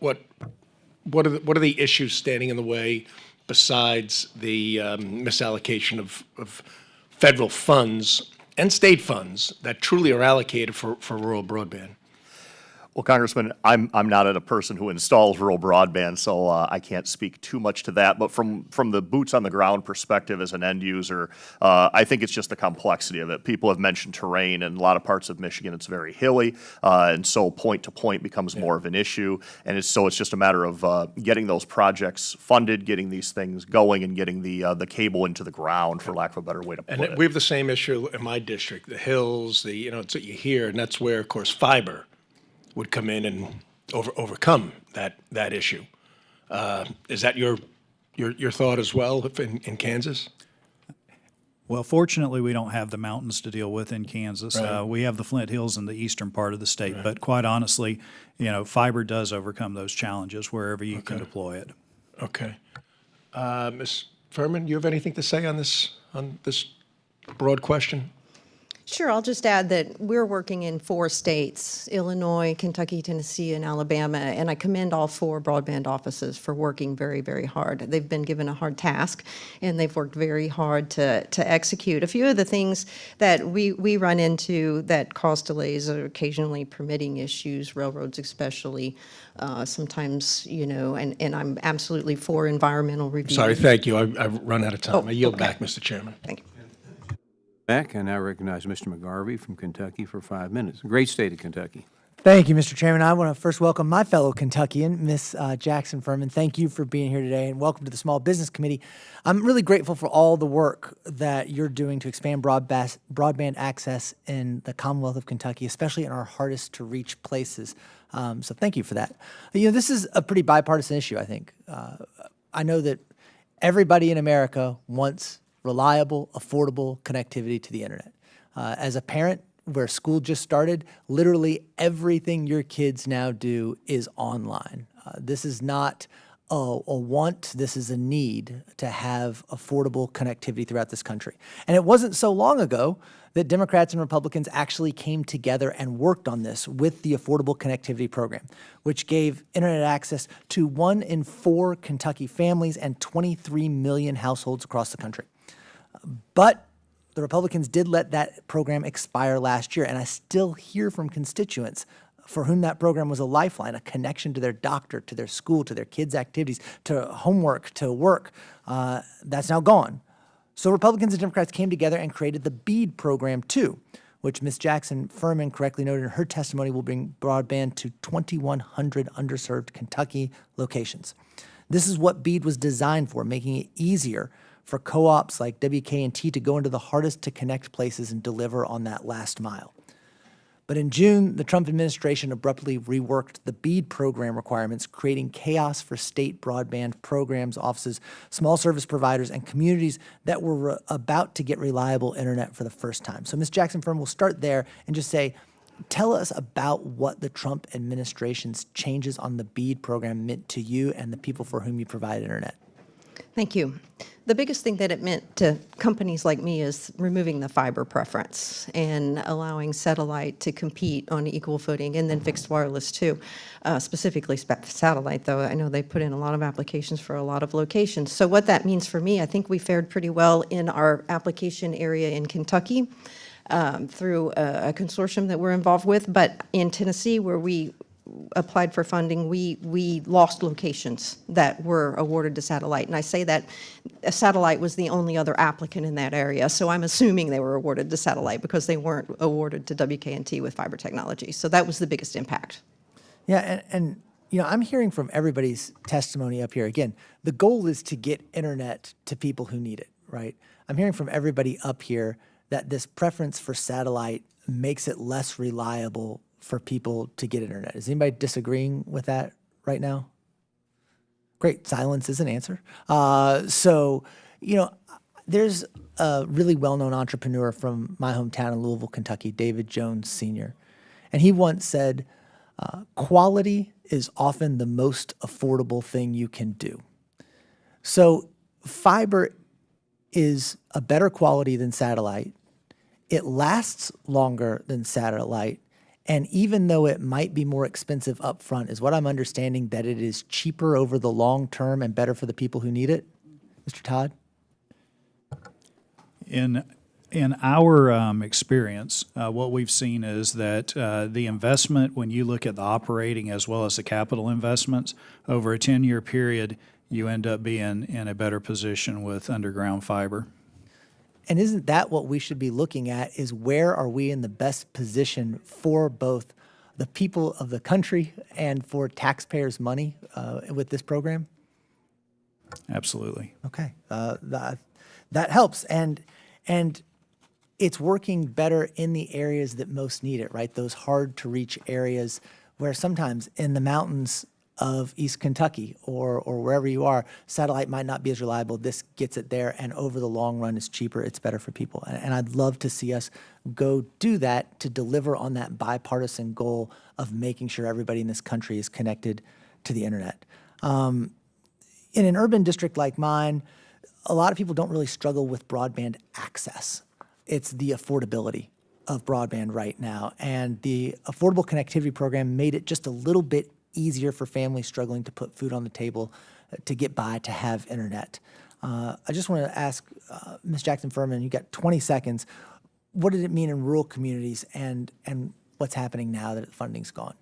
are the issues standing in the way besides the misallocation of federal funds and state funds that truly are allocated for rural broadband? Well, Congressman, I'm not a person who installs rural broadband, so I can't speak too much to that. But from the boots on the ground perspective as an end user, I think it's just the complexity of it. People have mentioned terrain. In a lot of parts of Michigan, it's very hilly, and so point to point becomes more of an issue. And it's just a matter of getting those projects funded, getting these things going, and getting the cable into the ground, for lack of a better way to put it. And we have the same issue in my district, the hills, it's what you hear, and that's where, of course, fiber would come in and overcome that issue. Is that your thought as well in Kansas? Well, fortunately, we don't have the mountains to deal with in Kansas. Right. We have the Flint Hills in the eastern part of the state. But quite honestly, fiber does overcome those challenges wherever you can deploy it. Okay. Ms. Furman, you have anything to say on this broad question? Sure, I'll just add that we're working in 4 states, Illinois, Kentucky, Tennessee, and Alabama, and I commend all 4 broadband offices for working very, very hard. They've been given a hard task, and they've worked very hard to execute. A few of the things that we run into that cause delays are occasionally permitting issues, railroads especially, sometimes, and I'm absolutely for environmental review. Sorry, thank you. I've run out of time. Oh, I yield okay. back, Mr. Chairman. Thank you. Back, I now recognize Mr. McGarvey from Kentucky for 5 minutes. Great state of Kentucky. Thank you, Mr. Chairman. I want to first welcome my fellow Kentuckian, Miss Jackson-Furman. Thank you for being here today, and welcome to the Small Business Committee. I'm really grateful for all the work that you're doing to expand broadband access in the Commonwealth of Kentucky, especially in our hardest to reach places. So thank you for that. This is a pretty bipartisan issue, I think. I know that everybody in America wants reliable, affordable connectivity to the internet. As a parent, where school just started, literally everything your kids now do is online. This is not a want, this is a need to have affordable connectivity throughout this country. And it wasn't so long ago that Democrats and Republicans actually came together and worked on this with the Affordable Connectivity Program, which gave internet access to 1 in 4 Kentucky families and 23 million households across the country. But the Republicans did let that program expire last year, and I still hear from constituents for whom that program was a lifeline, a connection to their doctor, to their school, to their kids' activities, to homework, to work. That's now gone. So Republicans and Democrats came together and created the BEAD program too, which Ms. Jackson-Furman correctly noted in her testimony will bring broadband to 2,100 underserved Kentucky locations. This is what BEAD was designed for, making it easier for co-ops like WK&T to go into the hardest to connect places and deliver on that last mile. But in June, the Trump administration abruptly reworked the BEAD program requirements, creating chaos for state broadband programs, offices, small service providers, and communities that were about to get reliable internet for the first time. So Ms. Jackson-Furman, we'll start there and just say, tell us about what the Trump administration's changes on the BEAD program meant to you and the people for whom you provide internet. Thank you. The biggest thing that it meant to companies like me is removing the fiber preference and allowing satellite to compete on equal footing, and then fixed wireless too. Specifically satellite, though, I know they put in a lot of applications for a lot of locations. So what that means for me, I think we fared pretty well in our application area in Kentucky through a consortium that we're involved with, but in Tennessee, where we applied for funding, we lost locations that were awarded to satellite. And I say that a satellite was the only other applicant in that area. So I'm assuming they were awarded to satellite because they weren't awarded to WK&T with fiber technology. So that was the biggest impact. Yeah, and I'm hearing from everybody's testimony up here. Again, the goal is to get internet to people who need it, right? I'm hearing from everybody up here that this preference for satellite makes it less reliable for people to get internet. Is anybody disagreeing with that right now? Great, silence is an answer. There's a really well-known entrepreneur from my hometown in Louisville, Kentucky, David Jones Sr., and he once said, quality is often the most affordable thing you can do. So fiber is a better quality than satellite. It lasts longer than satellite. And even though it might be more expensive up front, is what I'm understanding that it is cheaper over the long term and better for the people who need it? Mr. Todd? In our experience, what we've seen is that the investment, when you look at the operating as well as the capital investments, over a 10-year period, you end up being in a better position with underground fiber. And isn't that what we should be looking at, is where are we in the best position for both the people of the country and for taxpayers' money with this program? Absolutely. Okay, that helps. And it's working better in the areas that most need it, right? Those hard to reach areas where sometimes in the mountains of East Kentucky or wherever you are, satellite might not be as reliable. This gets it there, and over the long run, it's cheaper, it's better for people. And I'd love to see us go do that to deliver on that bipartisan goal of making sure everybody in this country is connected to the internet. In an urban district like mine, a lot of people don't really struggle with broadband access. It's the affordability of broadband right now. And the Affordable Connectivity Program made it just a little bit easier for families struggling to put food on the table, to get by, to have internet. I just want to ask Ms. Jackson-Furman, you got 20 seconds. What did it mean in rural communities, and what's happening now that the funding's gone?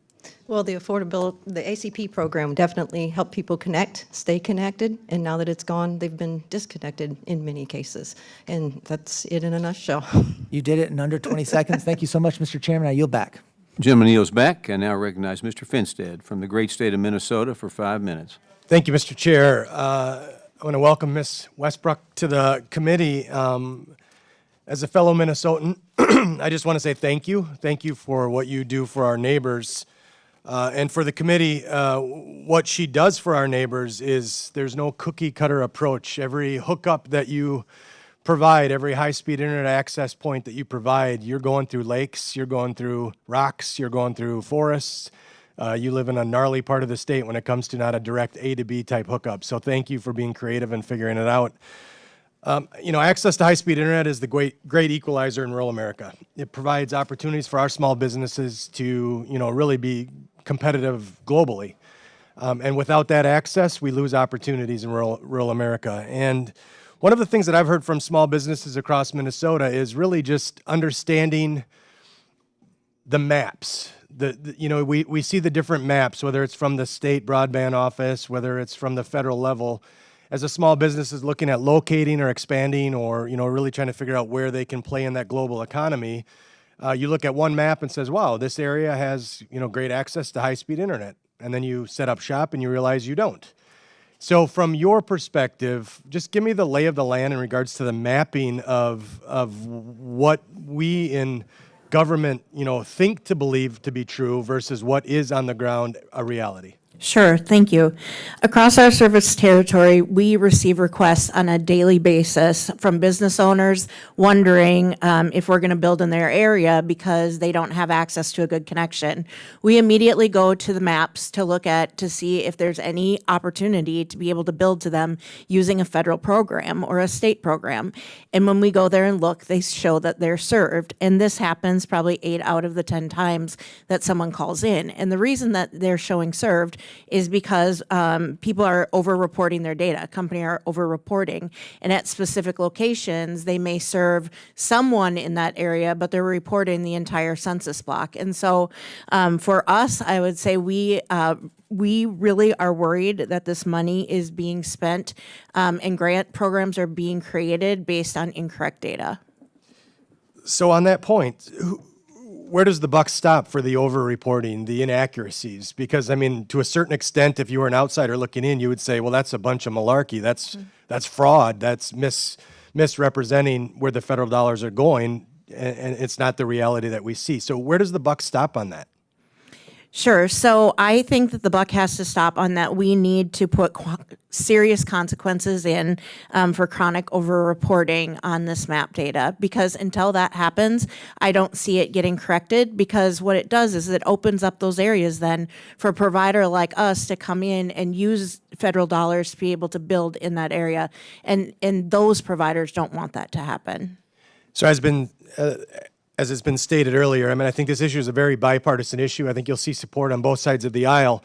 Well, the ACP program definitely helped people connect, stay connected, and now that it's gone, they've been disconnected in many cases. And that's it in a nutshell. You did it in under 20 seconds. Thank you so much, Mr. Chairman. I yield back. Gentleman yields back. I now recognize Mr. Finstead from the great state of Minnesota for 5 minutes. Thank you, Mr. Chair. I want to welcome Ms. Westbrock to the committee. As a fellow Minnesotan, I just want to say thank you. Thank you for what you do for our neighbors. And for the committee, what she does for our neighbors is there's no cookie cutter approach. Every hookup that you provide, every high-speed internet access point that you provide, you're going through lakes, you're going through rocks, you're going through forests. You live in a gnarly part of the state when it comes to not a direct A to B type hookup. So thank you for being creative and figuring it out. Access to high-speed internet is the great equalizer in rural America. It provides opportunities for our small businesses to, really be competitive globally. And without that access, we lose opportunities in rural America. And one of the things that I've heard from small businesses across Minnesota is really just understanding the maps. We see the different maps, whether it's from the state broadband office, whether it's from the federal level. As a small business is looking at locating or expanding or, really trying to figure out where they can play in that global economy, you look at one map and says, wow, this area has, great access to high-speed internet. And then you set up shop and you realize you don't. So from your perspective, just give me the lay of the land in regards to the mapping of what we in government, think to believe to be true versus what is on the ground a reality. Sure, thank you. Across our service territory, we receive requests on a daily basis from business owners wondering if we're going to build in their area because they don't have access to a good connection. We immediately go to the maps to see if there's any opportunity to be able to build to them using a federal program or a state program. And when we go there and look, they show that they're served. And this happens probably 8 out of the 10 times that someone calls in. And the reason that they're showing served is because people are over-reporting their data. Company are over-reporting. And at specific locations, they may serve someone in that area, but they're reporting the entire census block. And so for us, I would say we really are worried that this money is being spent and grant programs are being created based on incorrect data. So on that point, where does the buck stop for the over-reporting, the inaccuracies? Because, to a certain extent, if you were an outsider looking in, you would say, well, that's a bunch of malarkey. That's fraud. That's misrepresenting where the federal dollars are going, and it's not the reality that we see. So where does the buck stop on that? Sure. So I think that the buck has to stop on that. We need to put serious consequences in for chronic over-reporting on this map data, because until that happens, I don't see it getting corrected, because what it does is it opens up those areas then for a provider like us to come in and use federal dollars to be able to build in that area. And those providers don't want that to happen. So as has been stated earlier, I think this issue is a very bipartisan issue. I think you'll see support on both sides of the aisle.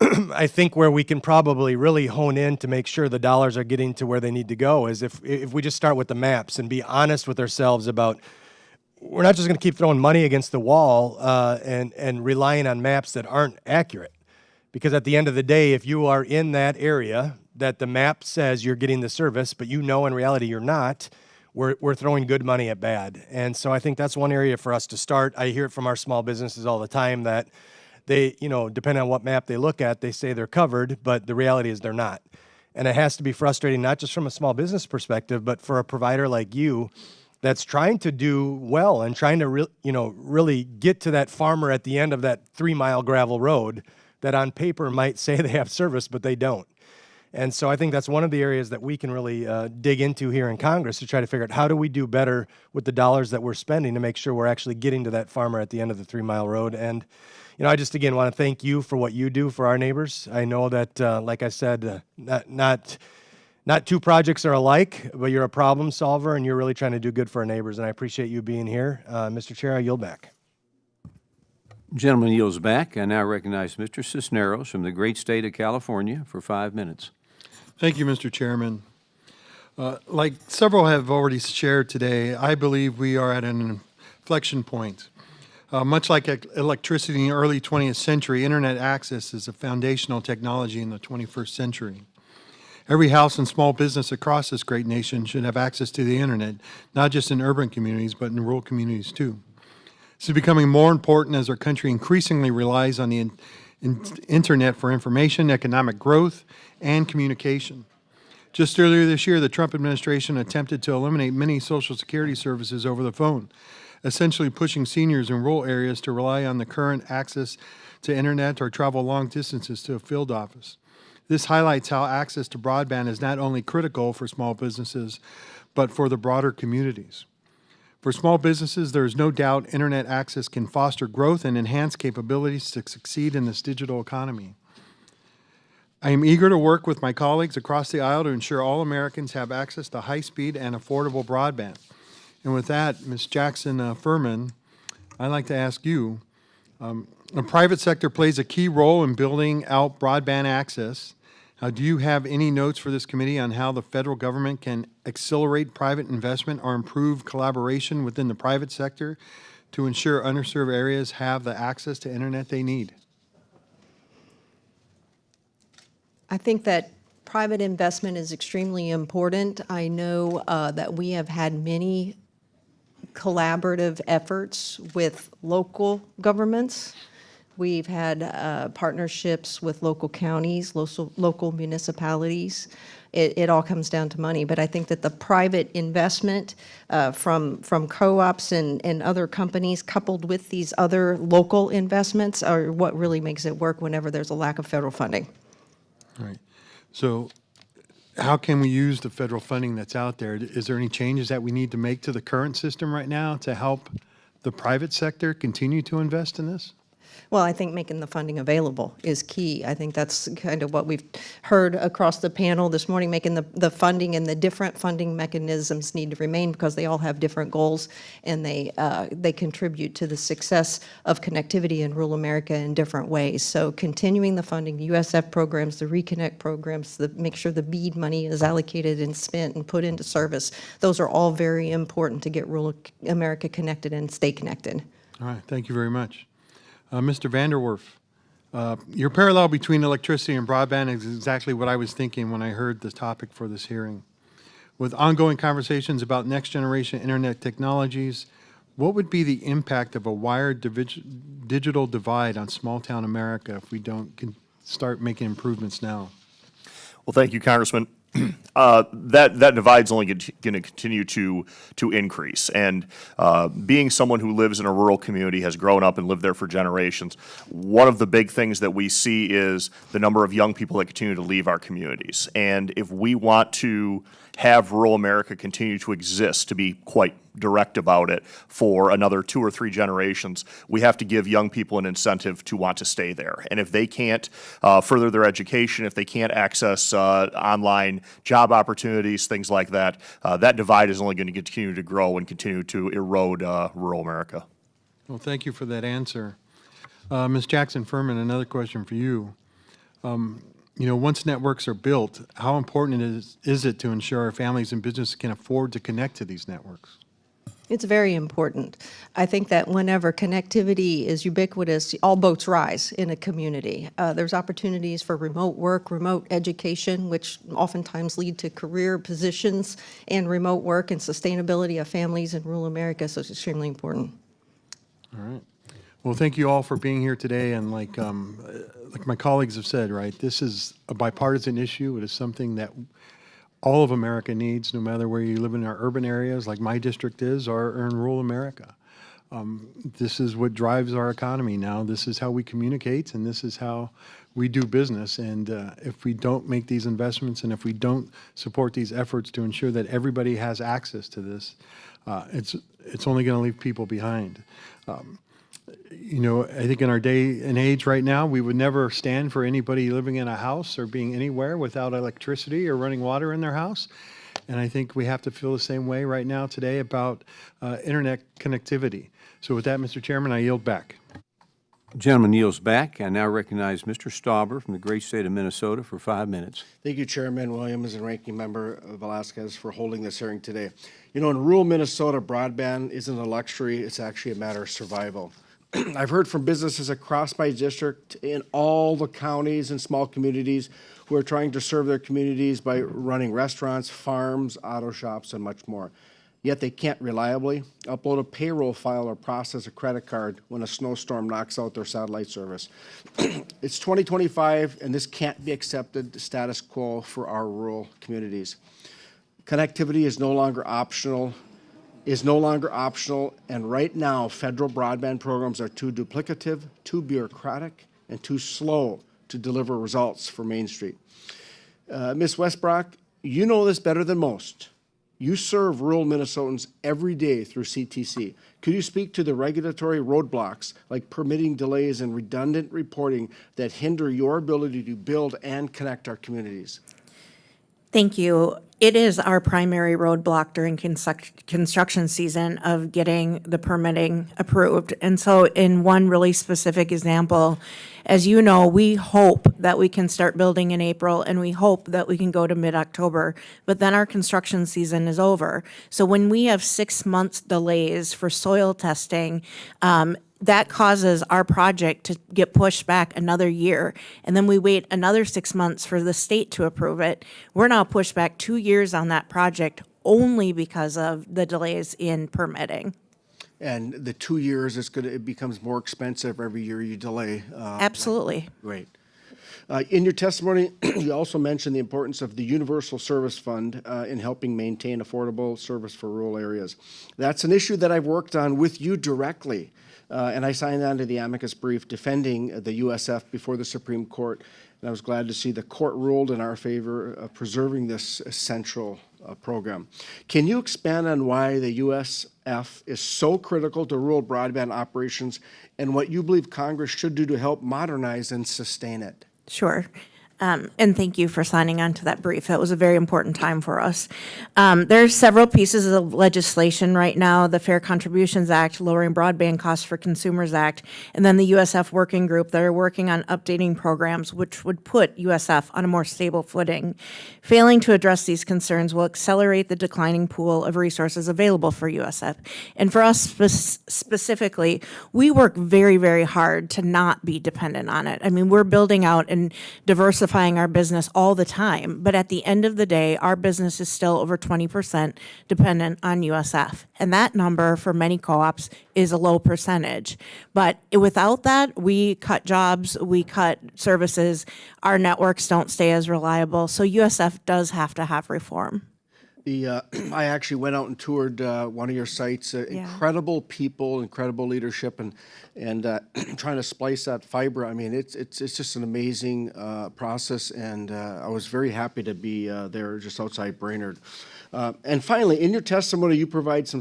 I think where we can probably really hone in to make sure the dollars are getting to where they need to go is if we just start with the maps and be honest with ourselves about, we're not just going to keep throwing money against the wall and relying on maps that aren't accurate. Because at the end of the day, if you are in that area that the map says you're getting the service, but in reality you're not, we're throwing good money at bad. And so I think that's one area for us to start. I hear it from our small businesses all the time that they, depending on what map they look at, they say they're covered, but the reality is they're not. And it has to be frustrating, not just from a small business perspective, but for a provider like you that's trying to do well and trying to really get to that farmer at the end of that 3-mile gravel road that on paper might say they have service, but they don't. And so I think that's one of the areas that we can really dig into here in Congress to try to figure out how do we do better with the dollars that we're spending to make sure we're actually getting to that farmer at the end of the 3-mile road. And, I just, again, want to thank you for what you do for our neighbors. I know that, like I said, not two projects are alike, but you're a problem solver and you're really trying to do good for our neighbors. And I appreciate you being here. Mr. Chair, I yield back. Gentleman yields back. I now recognize Mr. Cisneros from the great state of California for 5 minutes. Thank you, Mr. Chairman. Like several have already shared today, I believe we are at an inflection point. Much like electricity in the early 20th century, internet access is a foundational technology in the 21st century. Every house and small business across this great nation should have access to the internet, not just in urban communities, but in rural communities too. This is becoming more important as our country increasingly relies on the internet for information, economic growth, and communication. Just earlier this year, the Trump administration attempted to eliminate many Social Security services over the phone, essentially pushing seniors in rural areas to rely on the current access to internet or travel long distances to a field office. This highlights how access to broadband is not only critical for small businesses, but for the broader communities. For small businesses, there is no doubt internet access can foster growth and enhance capabilities to succeed in this digital economy. I am eager to work with my colleagues across the aisle to ensure all Americans have access to high-speed and affordable broadband. And with that, Ms. Jackson-Furman, I'd like to ask you, the private sector plays a key role in building out broadband access. Do you have any notes for this committee on how the federal government can accelerate private investment or improve collaboration within the private sector to ensure underserved areas have the access to internet they need? I think that private investment is extremely important. I know that we have had many collaborative efforts with local governments. We've had partnerships with local counties, local municipalities. It all comes down to money. But I think that the private investment from co-ops and other companies coupled with these other local investments are what really makes it work whenever there's a lack of federal funding. All right. So how can we use the federal funding that's out there? Is there any changes that we need to make to the current system right now to help the private sector continue to invest in this? Well, I think making the funding available is key. I think that's kind of what we've heard across the panel this morning, making the funding and the different funding mechanisms need to remain because they all have different goals and they contribute to the success of connectivity in rural America in different ways. So continuing the funding, the USF programs, the Reconnect programs, make sure the BEAD money is allocated and spent and put into service, those are all very important to get rural America connected and stay connected. All right. Thank you very much. Mr. Vander, your parallel between electricity and broadband is exactly what I was thinking when I heard the topic for this hearing. With ongoing conversations about next-generation internet technologies, what would be the impact of a wired digital divide on small-town America if we don't start making improvements now? Well, thank you, Congressman. That divide's only going to continue to increase. And being someone who lives in a rural community, has grown up and lived there for generations, one of the big things that we see is the number of young people that continue to leave our communities. And if we want to have rural America continue to exist, to be quite direct about it, for another 2 or 3 generations, we have to give young people an incentive to want to stay there. And if they can't further their education, if they can't access online job opportunities, things like that, that divide is only going to continue to grow and continue to erode rural America. Well, thank you for that answer. Ms. Jackson-Furman, another question for you. Once networks are built, how important is it to ensure our families and businesses can afford to connect to these networks? It's very important. I think that whenever connectivity is ubiquitous, all boats rise in a community. There's opportunities for remote work, remote education, which oftentimes lead to career positions and remote work and sustainability of families in rural America, so it's extremely important. All right. Well, thank you all for being here today. And like my colleagues have said, right, this is a bipartisan issue. It is something that all of America needs, no matter where you live in our urban areas, like my district is, or in rural America. This is what drives our economy now. This is how we communicate, and this is how we do business. And if we don't make these investments, and if we don't support these efforts to ensure that everybody has access to this, it's only going to leave people behind. You know, I think in our day and age right now, we would never stand for anybody living in a house or being anywhere without electricity or running water in their house. And I think we have to feel the same way right now today about internet connectivity. So with that, Mr. Chairman, I yield back. Gentleman yields back. I now recognize Mr. Stauber from the great state of Minnesota for 5 minutes. Thank you, Chairman Williams and Ranking Member Velasquez, for holding this hearing today. You know, in rural Minnesota, broadband isn't a luxury, it's actually a matter of survival. I've heard from businesses across my district in all the counties and small communities who are trying to serve their communities by running restaurants, farms, auto shops, and much more. Yet they can't reliably upload a payroll file or process a credit card when a snowstorm knocks out their satellite service. It's 2025, and this can't be accepted status quo for our rural communities. Connectivity is no longer optional, and right now, federal broadband programs are too duplicative, too bureaucratic, and too slow to deliver results for Main Street. Ms. Westbrock, you know this better than most. You serve rural Minnesotans every day through CTC. Could you speak to the regulatory roadblocks like permitting delays and redundant reporting that hinder your ability to build and connect our communities? Thank you. It is our primary roadblock during construction season of getting the permitting approved. And so in one really specific example, as you know, we hope that we can start building in April and we hope that we can go to mid-October, but then our construction season is over. So when we have 6 months delays for soil testing, that causes our project to get pushed back another year. And then we wait another 6 months for the state to approve it. We're now pushed back 2 years on that project only because of the delays in permitting. And the 2 years, it becomes more expensive every year you delay. Absolutely. Great. In your testimony, you also mentioned the importance of the Universal Service Fund in helping maintain affordable service for rural areas. That's an issue that I've worked on with you directly. And I signed on to the amicus brief defending the USF before the Supreme Court. And I was glad to see the court ruled in our favor of preserving this essential program. Can you expand on why the USF is so critical to rural broadband operations and what you believe Congress should do to help modernize and sustain it? Sure. And thank you for signing on to that brief. That was a very important time for us. There are several pieces of legislation right now, the Fair Contributions Act, Lowering Broadband Costs for Consumers Act, and then the USF Working Group that are working on updating programs which would put USF on a more stable footing. Failing to address these concerns will accelerate the declining pool of resources available for USF. And for us specifically, we work very, very hard to not be dependent on it. I mean, we're building out and diversifying our business all the time, but at the end of the day, our business is still over 20% dependent on USF. And that number for many co-ops is a low percentage. But without that, we cut jobs, we cut services, our networks don't stay as reliable. So USF does have to have reform. I actually went out and toured one of your sites. Incredible people, incredible leadership, and trying to splice that fiber. I mean, it's just an amazing process, and I was very happy to be there just outside Brainerd. And finally, in your testimony, you provide some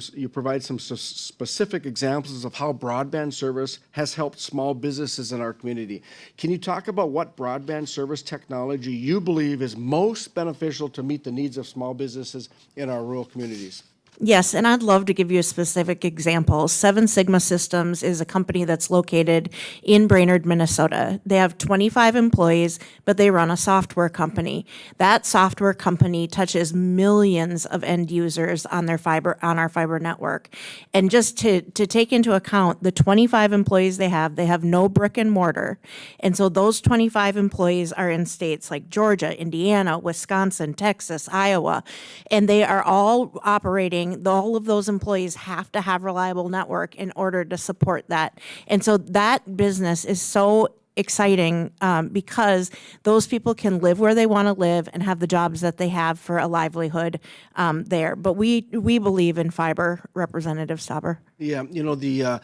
specific examples of how broadband service has helped small businesses in our community. Can you talk about what broadband service technology you believe is most beneficial to meet the needs of small businesses in our rural communities? Yes, and I'd love to give you a specific example. Seven Sigma Systems is a company that's located in Brainerd, Minnesota. They have 25 employees, but they run a software company. That software company touches millions of end users on our fiber network. And just to take into account the 25 employees they have no brick and mortar. And so those 25 employees are in states like Georgia, Indiana, Wisconsin, Texas, Iowa, and they are all operating. All of those employees have to have reliable network in order to support that. And so that business is so exciting because those people can live where they want to live and have the jobs that they have for a livelihood there. But we believe in fiber, Representative Stauber. Yeah, you know, the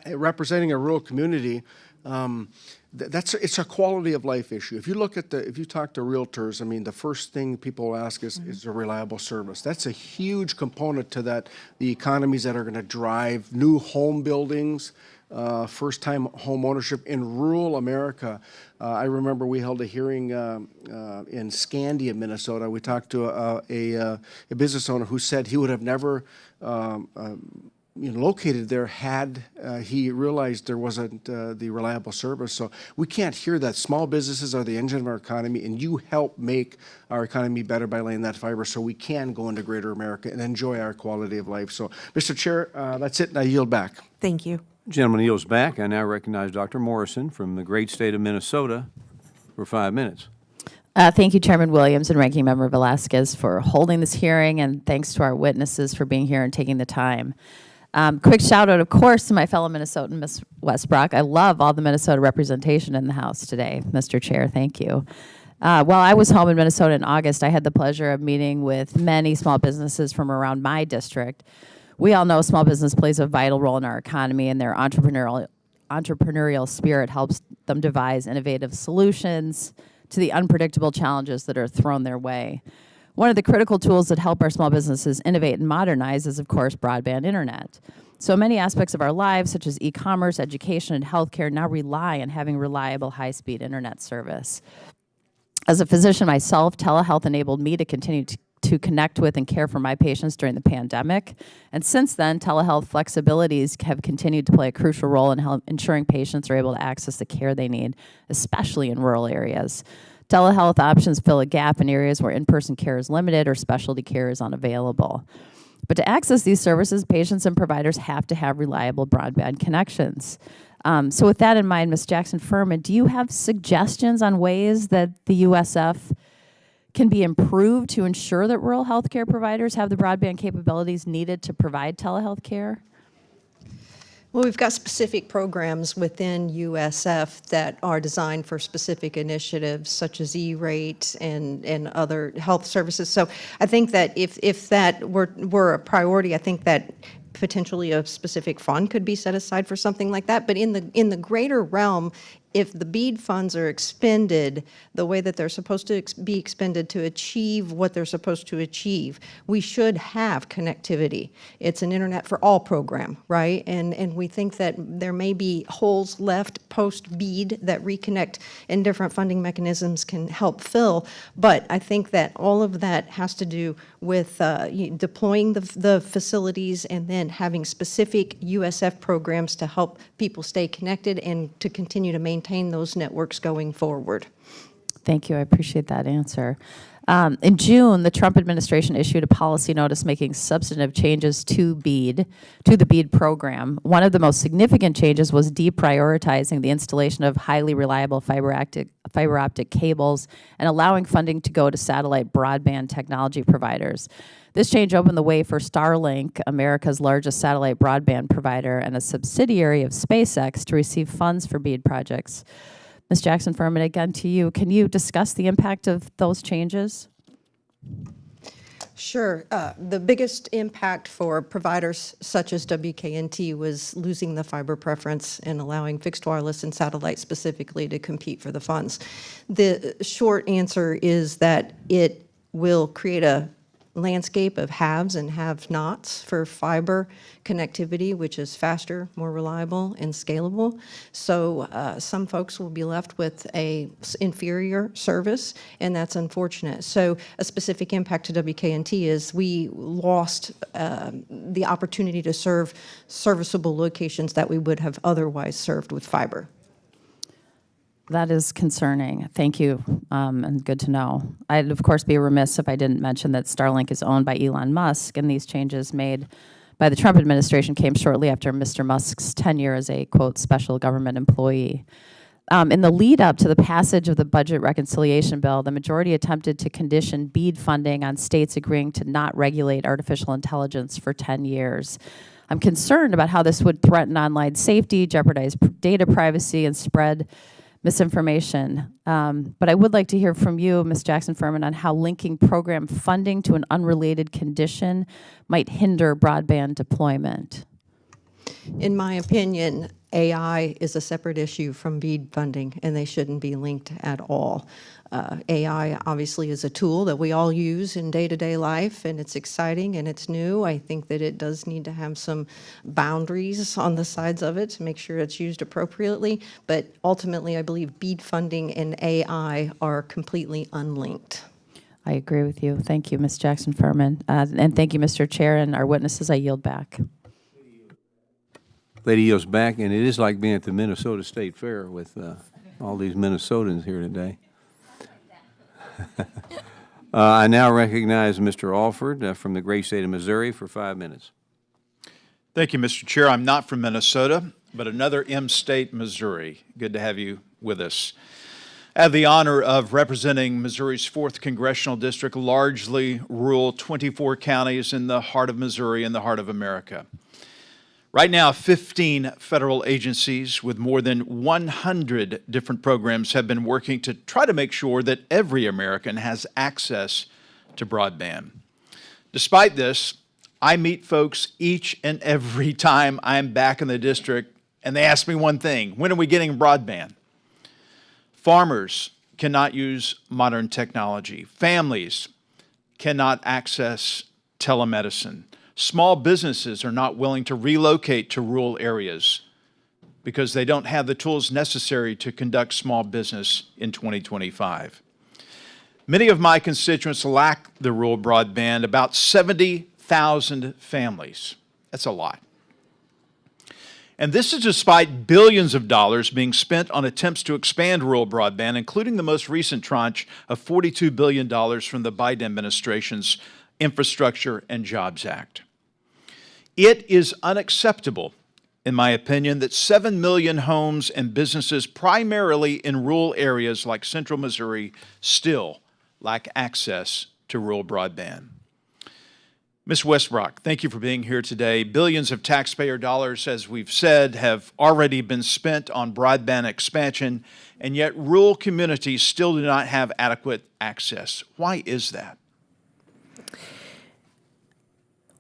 representing a rural community, it's a quality of life issue. If you look at if you talk to realtors, I mean, the first thing people will ask is a reliable service. That's a huge component to that, the economies that are going to drive new home buildings, first-time home ownership in rural America. I remember we held a hearing in Scandia, Minnesota. We talked to a business owner who said he would have never located there had he realized there wasn't the reliable service. So we can't hear that. Small businesses are the engine of our economy, and you help make our economy better by laying that fiber so we can go into greater America and enjoy our quality of life. So, Mr. Chair, that's it, and I yield back. Thank you. Gentleman yields back. I now recognize Dr. Morrison from the great state of Minnesota for 5 minutes. Thank you, Chairman Williams and Ranking Member Velasquez, for holding this hearing, and thanks to our witnesses for being here and taking the time. Quick shout out, of course, to my fellow Minnesotan, Ms. Westbrock. I love all the Minnesota representation in the House today, Mr. Chair. Thank you. While I was home in Minnesota in August, I had the pleasure of meeting with many small businesses from around my district. We all know small business plays a vital role in our economy, and their entrepreneurial spirit helps them devise innovative solutions to the unpredictable challenges that are thrown their way. One of the critical tools that help our small businesses innovate and modernize is, of course, broadband internet. So many aspects of our lives, such as e-commerce, education, and healthcare, now rely on having reliable, high-speed internet service. As a physician myself, telehealth enabled me to continue to connect with and care for my patients during the pandemic. And since then, telehealth flexibilities have continued to play a crucial role in ensuring patients are able to access the care they need, especially in rural areas. Telehealth options fill a gap in areas where in-person care is limited or specialty care is unavailable. But to access these services, patients and providers have to have reliable broadband connections. So with that in mind, Ms. Jackson-Furman, do you have suggestions on ways that the USF can be improved to ensure that rural healthcare providers have the broadband capabilities needed to provide telehealth care? Well, we've got specific programs within USF that are designed for specific initiatives such as E-rate and other health services. So I think that if that were a priority, I think that potentially a specific fund could be set aside for something like that. But in the greater realm, if the BEAD funds are expended the way that they're supposed to be expended to achieve what they're supposed to achieve, we should have connectivity. It's an Internet for All program, right? And we think that there may be holes left post-BEAD that Reconnect and different funding mechanisms can help fill. But I think that all of that has to do with deploying the facilities and then having specific USF programs to help people stay connected and to continue to maintain those networks going forward. Thank you. I appreciate that answer. In June, the Trump administration issued a policy notice making substantive changes to the BEAD program. One of the most significant changes was deprioritizing the installation of highly reliable fiber optic cables and allowing funding to go to satellite broadband technology providers. This change opened the way for Starlink, America's largest satellite broadband provider and a subsidiary of SpaceX, to receive funds for BEAD projects. Ms. Jackson-Furman, again to you. Can you discuss the impact of those changes? Sure. The biggest impact for providers such as WKNT was losing the fiber preference and allowing fixed wireless and satellite specifically to compete for the funds. The short answer is that it will create a landscape of haves and have-nots for fiber connectivity, which is faster, more reliable, and scalable. So some folks will be left with a inferior service, and that's unfortunate. So a specific impact to WKNT is we lost the opportunity to serve serviceable locations that we would have otherwise served with fiber. That is concerning. Thank you, and good to know. I'd, of course, be remiss if I didn't mention that Starlink is owned by Elon Musk, and these changes made by the Trump administration came shortly after Mr. Musk's tenure as a, quote, special government employee. In the lead up to the passage of the budget reconciliation bill, the majority attempted to condition BEAD funding on states agreeing to not regulate artificial intelligence for 10 years. I'm concerned about how this would threaten online safety, jeopardize data privacy, and spread misinformation. But I would like to hear from you, Ms. Jackson-Furman, on how linking program funding to an unrelated condition might hinder broadband deployment. In my opinion, AI is a separate issue from BEAD funding, and they shouldn't be linked at all. AI obviously is a tool that we all use in day-to-day life, and it's exciting and it's new. I think that it does need to have some boundaries on the sides of it to make sure it's used appropriately. But ultimately, I believe BEAD funding and AI are completely unlinked. I agree with you. Thank you, Ms. Jackson-Furman. And thank you, Mr. Chair, and our witnesses. I yield back. Lady yields back, and it is like being at the Minnesota State Fair with all these Minnesotans here today. I now recognize Mr. Alford from the great state of Missouri for 5 minutes. Thank you, Mr. Chair. I'm not from Minnesota, but another M state, Missouri. Good to have you with us. I have the honor of representing Missouri's 4th Congressional District, largely rural, 24 counties in the heart of Missouri, in the heart of America. Right now, 15 federal agencies with more than 100 different programs have been working to try to make sure that every American has access to broadband. Despite this, I meet folks each and every time I'm back in the district, and they ask me one thing: when are we getting broadband? Farmers cannot use modern technology. Families cannot access telemedicine. Small businesses are not willing to relocate to rural areas because they don't have the tools necessary to conduct small business in 2025. Many of my constituents lack the rural broadband, about 70,000 families. That's a lot. And this is despite billions of dollars being spent on attempts to expand rural broadband, including the most recent tranche of $42 billion from the Biden administration's Infrastructure and Jobs Act. It is unacceptable, in my opinion, that 7 million homes and businesses, primarily in rural areas like central Missouri, still lack access to rural broadband. Ms. Westbrock, thank you for being here today. Billions of taxpayer dollars, as we've said, have already been spent on broadband expansion, and yet rural communities still do not have adequate access. Why is that?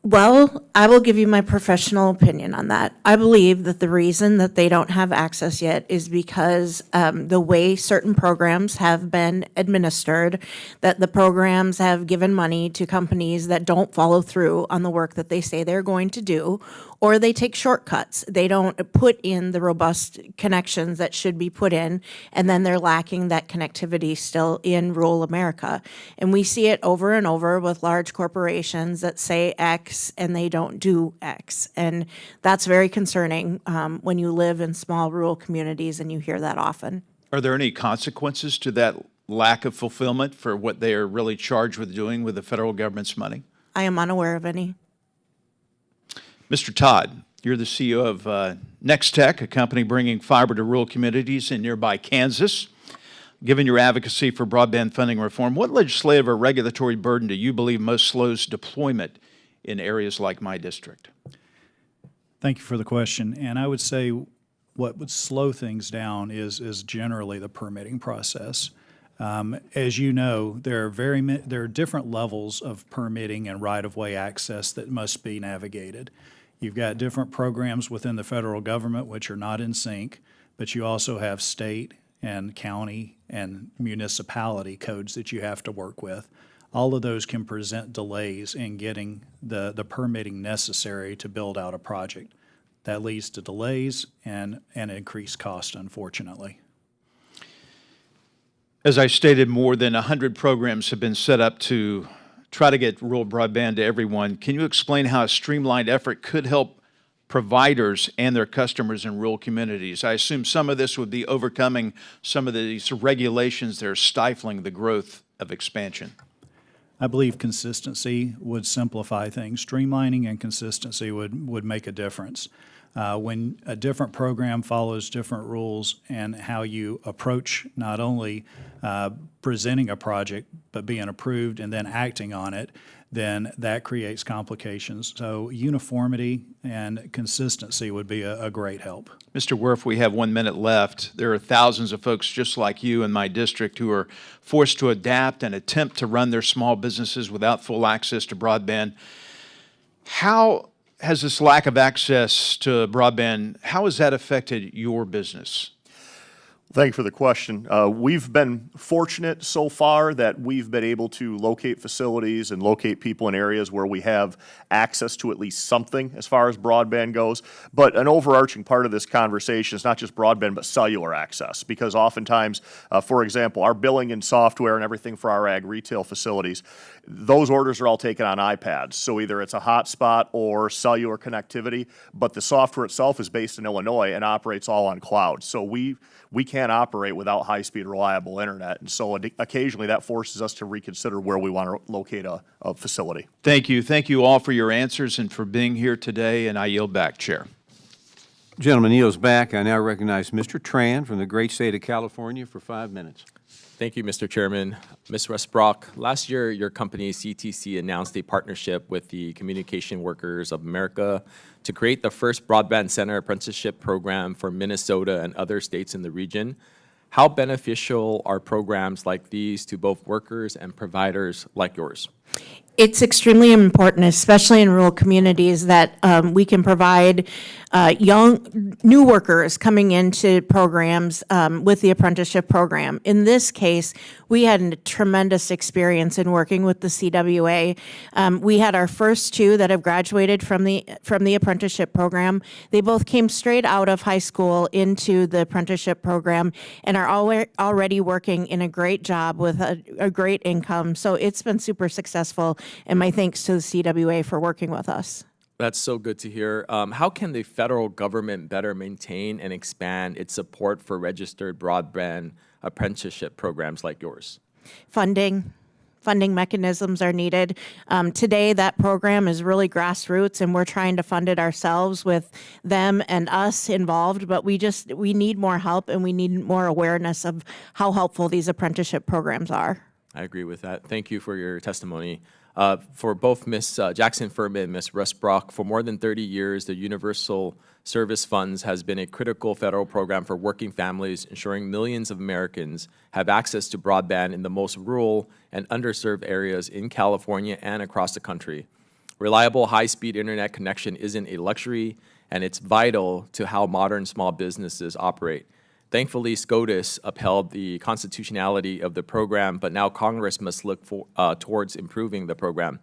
Well, I will give you my professional opinion on that. I believe that the reason that they don't have access yet is because the way certain programs have been administered, that the programs have given money to companies that don't follow through on the work that they say they're going to do, or they take shortcuts. They don't put in the robust connections that should be put in, and then they're lacking that connectivity still in rural America. And we see it over and over with large corporations that say X and they don't do X. And that's very concerning when you live in small rural communities and you hear that often. Are there any consequences to that lack of fulfillment for what they are really charged with doing with the federal government's money? I am unaware of any. Mr. Todd, you're the CEO of Nex-Tech, a company bringing fiber to rural communities in nearby Kansas. Given your advocacy for broadband funding reform, what legislative or regulatory burden do you believe most slows deployment in areas like my district? Thank you for the question. And I would say what would slow things down is generally the permitting process. As you know, there are different levels of permitting and right-of-way access that must be navigated. You've got different programs within the federal government which are not in sync, but you also have state and county and municipality codes that you have to work with. All of those can present delays in getting the permitting necessary to build out a project. That leads to delays and increased cost, unfortunately. As I stated, more than 100 programs have been set up to try to get rural broadband to everyone. Can you explain how a streamlined effort could help providers and their customers in rural communities? I assume some of this would be overcoming some of these regulations that are stifling the growth of expansion. I believe consistency would simplify things. Streamlining and consistency would make a difference. When a different program follows different rules and how you approach not only presenting a project, but being approved and then acting on it, then that creates complications. So uniformity and consistency would be a great help. Mr. Werff, we have 1 minute left. There are thousands of folks just like you in my district who are forced to adapt and attempt to run their small businesses without full access to broadband. How has this lack of access to broadband, how has that affected your business? Thank you for the question. We've been fortunate so far that we've been able to locate facilities and locate people in areas where we have access to at least something as far as broadband goes. But an overarching part of this conversation is not just broadband, but cellular access. Because oftentimes, for example, our billing and software and everything for our ag retail facilities, those orders are all taken on iPads. So either it's a hotspot or cellular connectivity, but the software itself is based in Illinois and operates all on cloud. So we can't operate without high-speed, reliable internet. And so occasionally that forces us to reconsider where we want to locate a facility. Thank you. Thank you all for your answers and for being here today, and I yield back, Chair. Gentleman yields back. I now recognize Mr. Tran from the great state of California for 5 minutes. Thank you, Mr. Chairman. Ms. Westbrock, last year your company CTC announced a partnership with the Communication Workers of America to create the first Broadband Center apprenticeship program for Minnesota and other states in the region. How beneficial are programs like these to both workers and providers like yours? It's extremely important, especially in rural communities, that we can provide new workers coming into programs with the apprenticeship program. In this case, we had a tremendous experience in working with the CWA. We had our first two that have graduated from the apprenticeship program. They both came straight out of high school into the apprenticeship program and are already working in a great job with a great income. So it's been super successful, and my thanks to the CWA for working with us. That's so good to hear. How can the federal government better maintain and expand its support for registered broadband apprenticeship programs like yours? Funding mechanisms are needed. Today, that program is really grassroots, and we're trying to fund it ourselves with them and us involved, but we need more help, and we need more awareness of how helpful these apprenticeship programs are. I agree with that. Thank you for your testimony. For both Ms. Jackson-Furman and Ms. Westbrock, for more than 30 years, the Universal Service Funds has been a critical federal program for working families, ensuring millions of Americans have access to broadband in the most rural and underserved areas in California and across the country. Reliable, high-speed internet connection isn't a luxury, and it's vital to how modern small businesses operate. Thankfully, SCOTUS upheld the constitutionality of the program, but now Congress must look towards improving the program.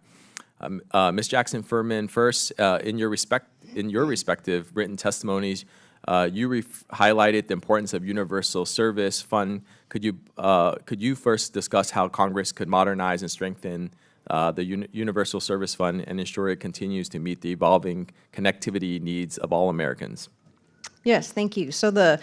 Ms. Jackson-Furman, first, in your respective written testimonies, you highlighted the importance of Universal Service Fund. Could you first discuss how Congress could modernize and strengthen the Universal Service Fund and ensure it continues to meet the evolving connectivity needs of all Americans? Yes, thank you. So the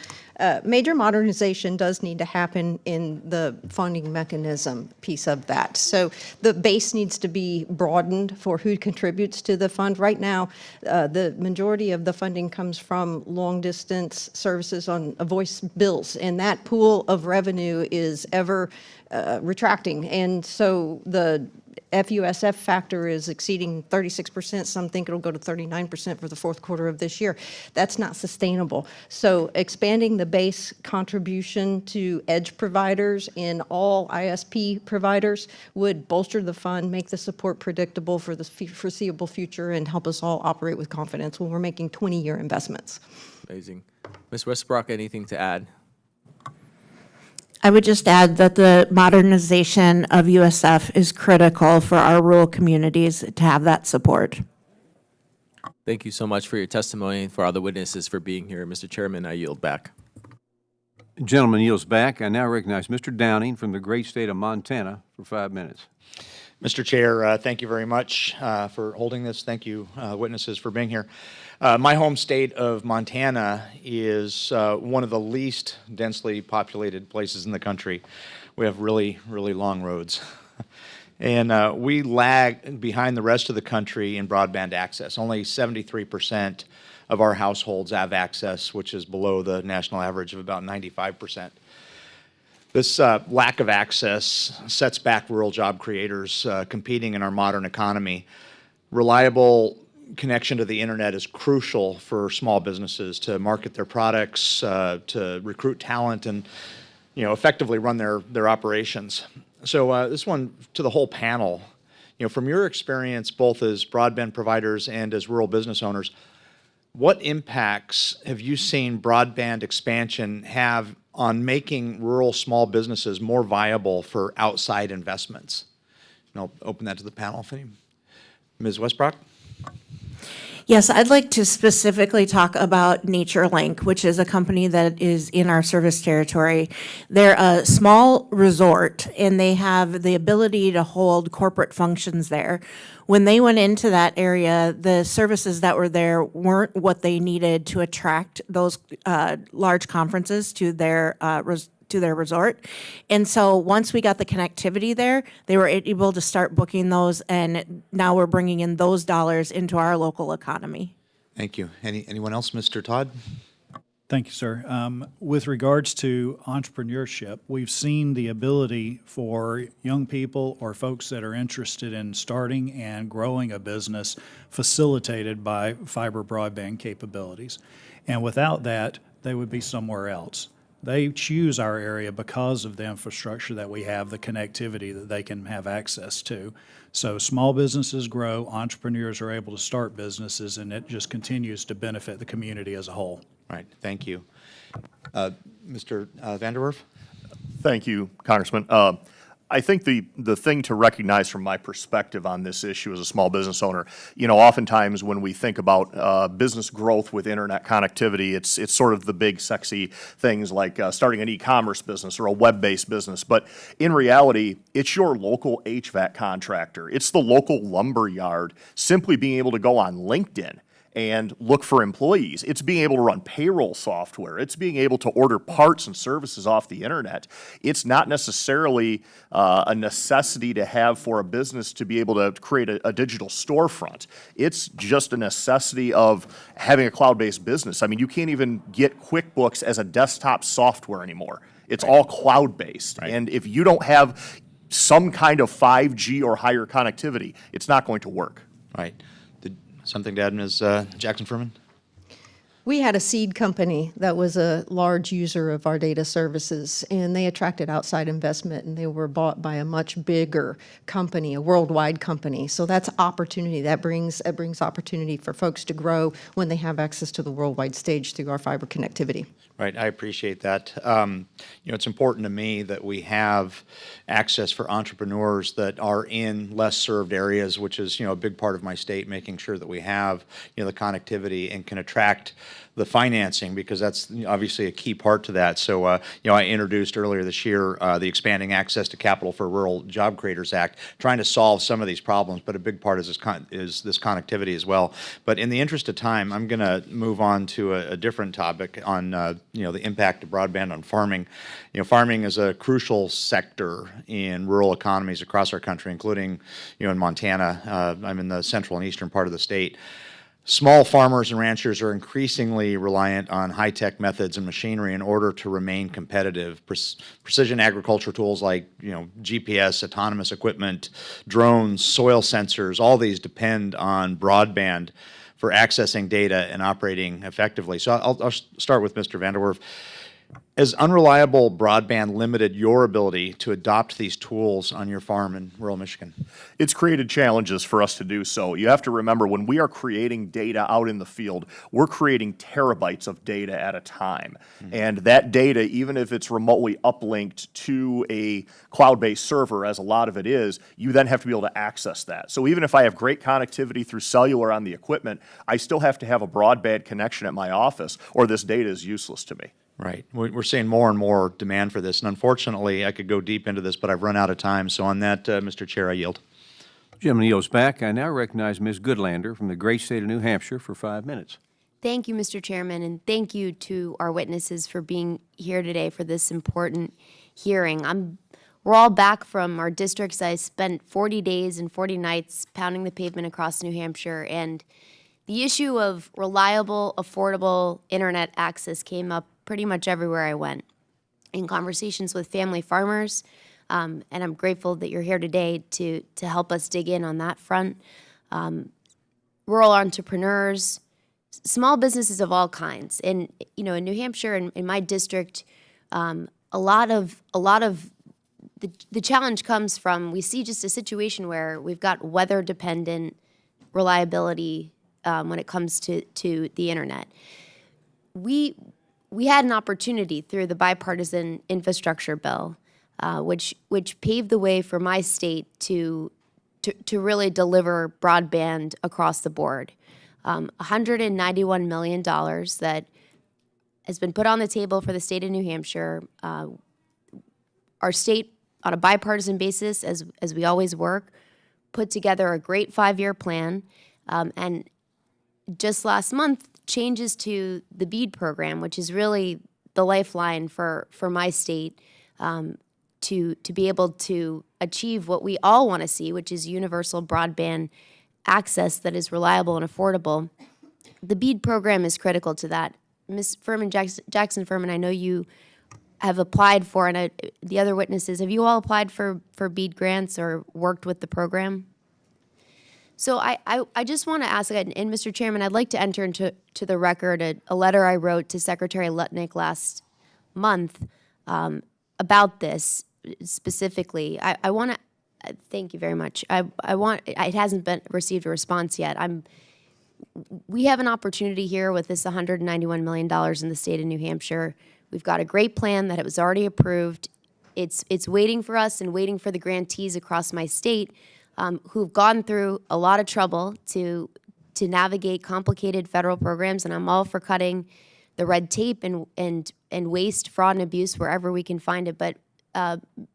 major modernization does need to happen in the funding mechanism piece of that. So the base needs to be broadened for who contributes to the fund. Right now, the majority of the funding comes from long-distance services on voice bills, and that pool of revenue is ever retracting. And so the FUSF factor is exceeding 36%. Some think it'll go to 39% for the fourth quarter of this year. That's not sustainable. So expanding the base contribution to edge providers and all ISP providers would bolster the fund, make the support predictable for the foreseeable future, and help us all operate with confidence when we're making 20-year investments. Amazing. Ms. Westbrock, anything to add? I would just add that the modernization of USF is critical for our rural communities to have that support. Thank you so much for your testimony and for all the witnesses for being here. Mr. Chairman, I yield back. Gentleman yields back. I now recognize Mr. Downing from the great state of Montana for 5 minutes. Mr. Chair, thank you very much for holding this. Thank you, witnesses, for being here. My home state of Montana is one of the least densely populated places in the country. We have really, really long roads. And we lag behind the rest of the country in broadband access. Only 73% of our households have access, which is below the national average of about 95%. This lack of access sets back rural job creators competing in our modern economy. Reliable connection to the internet is crucial for small businesses to market their products, to recruit talent, and effectively run their operations. So this one to the whole panel. From your experience, both as broadband providers and as rural business owners, what impacts have you seen broadband expansion have on making rural small businesses more viable for outside investments? And I'll open that to the panel. Ms. Westbrock? Yes, I'd like to specifically talk about NatureLink, which is a company that is in our service territory. They're a small resort, and they have the ability to hold corporate functions there. When they went into that area, the services that were there weren't what they needed to attract those large conferences to their resort. And so once we got the connectivity there, they were able to start booking those, and now we're bringing in those dollars into our local economy. Thank you. Anyone else? Mr. Todd? Thank you, sir. With regards to entrepreneurship, we've seen the ability for young people or folks that are interested in starting and growing a business facilitated by fiber broadband capabilities. And without that, they would be somewhere else. They choose our area because of the infrastructure that we have, the connectivity that they can have access to. So small businesses grow, entrepreneurs are able to start businesses, and it just continues to benefit the community as a whole. Right. Thank you. Mr. Vander Werff? Thank you, Congressman. I think the thing to recognize from my perspective on this issue as a small business owner, oftentimes when we think about business growth with internet connectivity, it's sort of the big sexy things like starting an e-commerce business or a web-based business. But in reality, it's your local HVAC contractor. It's the local lumber yard simply being able to go on LinkedIn and look for employees. It's being able to run payroll software. It's being able to order parts and services off the internet. It's not necessarily a necessity to have for a business to be able to create a digital storefront. It's just a necessity of having a cloud-based business. I mean, you can't even get QuickBooks as a desktop software anymore. It's all cloud-based. Right. And if you don't have some kind of 5G or higher connectivity, it's not going to work. Right. Something to add, Ms. Jackson-Furman? We had a seed company that was a large user of our data services, and they attracted outside investment, and they were bought by a much bigger company, a worldwide company. So that's opportunity. That brings opportunity for folks to grow when they have access to the worldwide stage through our fiber connectivity. Right, I appreciate that. It's important to me that we have access for entrepreneurs that are in less served areas, which is, a big part of my state, making sure that we have, the connectivity and can attract the financing, because that's obviously a key part to that. So, I introduced earlier this year the Expanding Access to Capital for Rural Job Creators Act, trying to solve some of these problems, but a big part is this connectivity as well. But in the interest of time, I'm going to move on to a different topic on, the impact of broadband on farming. Farming is a crucial sector in rural economies across our country, including, in Montana. I'm in the central and eastern part of the state. Small farmers and ranchers are increasingly reliant on high-tech methods and machinery in order to remain competitive. Precision agriculture tools like, GPS, autonomous equipment, drones, soil sensors, all these depend on broadband for accessing data and operating effectively. So I'll start with Mr. Vander Werff. Has unreliable broadband limited your ability to adopt these tools on your farm in rural Michigan? It's created challenges for us to do so. You have to remember, when we are creating data out in the field, we're creating terabytes of data at a time. Mm-hmm. And that data, even if it's remotely uplinked to a cloud-based server, as a lot of it is, you then have to be able to access that. So even if I have great connectivity through cellular on the equipment, I still have to have a broadband connection at my office, or this data is useless to me. Right. We're seeing more and more demand for this. And unfortunately, I could go deep into this, but I've run out of time. So on that, Mr. Chair, I yield. Gentleman yields back. I now recognize Ms. Goodlander from the great state of New Hampshire for 5 minutes. Thank you, Mr. Chairman, and thank you to our witnesses for being here today for this important hearing. We're all back from our districts. I spent 40 days and 40 nights pounding the pavement across New Hampshire, and the issue of reliable, affordable internet access came up pretty much everywhere I went. in conversations with family farmers, and I'm grateful that you're here today to help us dig in on that front. Rural entrepreneurs, small businesses of all kinds. And, you know, in New Hampshire, in my district, a lot of the challenge comes from, we see just a situation where we've got weather-dependent reliability when it comes to the internet. We had an opportunity through the bipartisan infrastructure bill, which paved the way for my state to really deliver broadband across the board. $191 million that has been put on the table for the state of New Hampshire. Our state, on a bipartisan basis, as we always work, put together a great 5-year plan. And just last month, changes to the BEAD program, which is really the lifeline for my state to be able to achieve what we all want to see, which is universal broadband access that is reliable and affordable. The BEAD program is critical to that. Ms. Furman, Jackson-Furman, I know you have applied for, and the other witnesses, have you all applied for BEAD grants or worked with the program? So I just want to ask, and Mr. Chairman, I'd like to enter into the record a letter I wrote to Secretary Lutnick last month about this specifically. I want to thank you very much. It hasn't been received a response yet. We have an opportunity here with this $191 million in the state of New Hampshire. We've got a great plan that it was already approved. It's waiting for us and waiting for the grantees across my state who've gone through a lot of trouble to navigate complicated federal programs, and I'm all for cutting the red tape and waste, fraud, and abuse wherever we can find it. But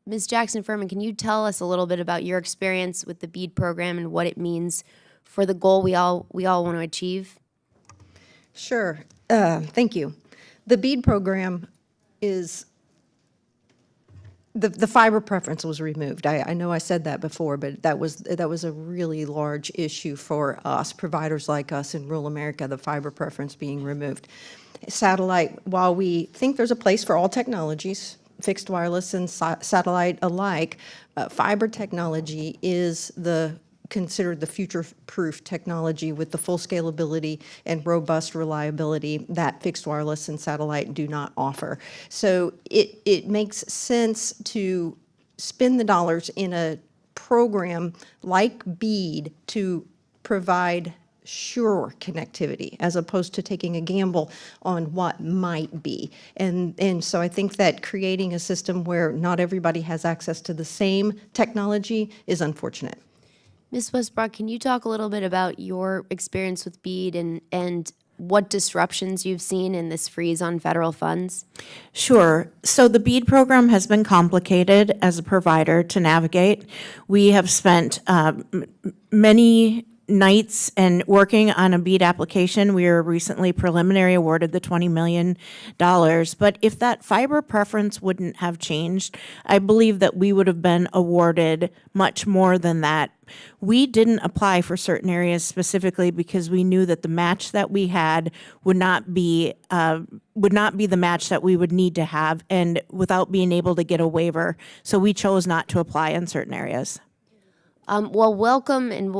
Ms. Jackson-Furman, can you tell us a little bit about your experience with the BEAD program and what it means for the goal we all want to achieve? Sure. Thank you. The BEAD program is, the fiber preference was removed. I know I said that before, but that was a really large issue for us, providers like us in rural America, the fiber preference being removed. Satellite, while we think there's a place for all technologies, fixed wireless and satellite alike, fiber technology is considered the future-proof technology with the full scalability and robust reliability that fixed wireless and satellite do not offer. So it makes sense to spend the dollars in a program like BEAD to provide sure connectivity as opposed to taking a gamble on what might be. And so I think that creating a system where not everybody has access to the same technology is unfortunate. Ms. Westbrock, can you talk a little bit about your experience with BEAD and what disruptions you've seen in this freeze on federal funds? Sure. So the BEAD program has been complicated as a provider to navigate. We have spent many nights and working on a BEAD application. We were recently preliminary awarded the $20 million. But if that fiber preference wouldn't have changed, I believe that we would have been awarded much more than that. We didn't apply for certain areas specifically because we knew that the match that we had would not be the match that we would need to have, and without being able to get a waiver. So we chose not to apply in certain areas. Well, welcome and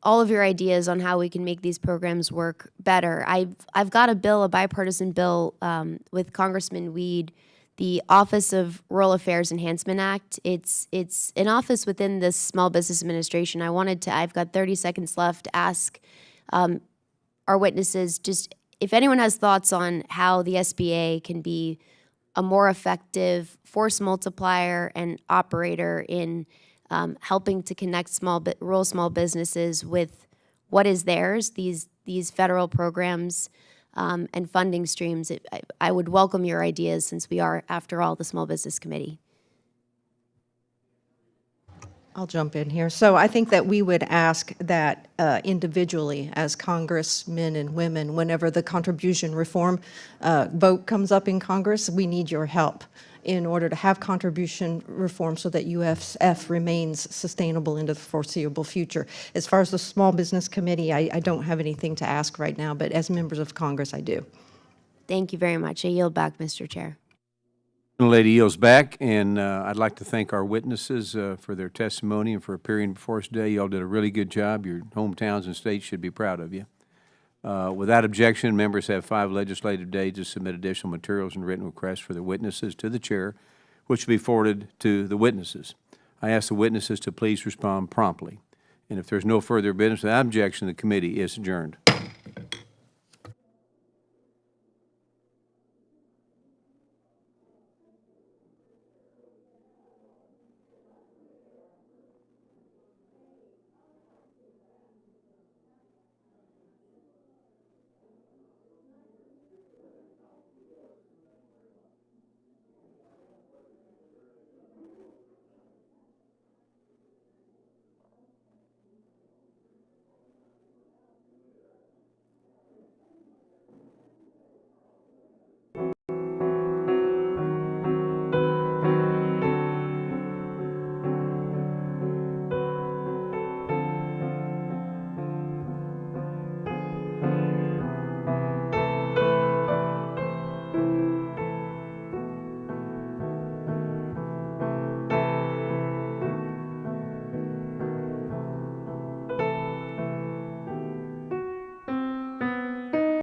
all of your ideas on how we can make these programs work better. I've got a bill, a bipartisan bill with Congressman Weed, the Office of Rural Affairs Enhancement Act. It's an office within this Small Business Administration. I've got 30 seconds left to ask our witnesses just if anyone has thoughts on how the SBA can be a more effective force multiplier and operator in helping to connect rural small businesses with what is theirs, these federal programs and funding streams. I would welcome your ideas since we are, after all, the Small Business Committee. I'll jump in here. So I think that we would ask that individually as congressmen and women, whenever the contribution reform vote comes up in Congress, we need your help in order to have contribution reform so that UFF remains sustainable into the foreseeable future. As far as the Small Business Committee, I don't have anything to ask right now, but as members of Congress, I do. Thank you very much. I yield back, Mr. Chair. The lady yields back, and I'd like to thank our witnesses for their testimony and for appearing before us today. You all did a really good job. Your hometowns and states should be proud of you. Without objection, members have 5 legislative days to submit additional materials and written requests for the witnesses to the chair, which will be forwarded to the witnesses. I ask the witnesses to please respond promptly. And if there's no further business without objection, the committee is adjourned.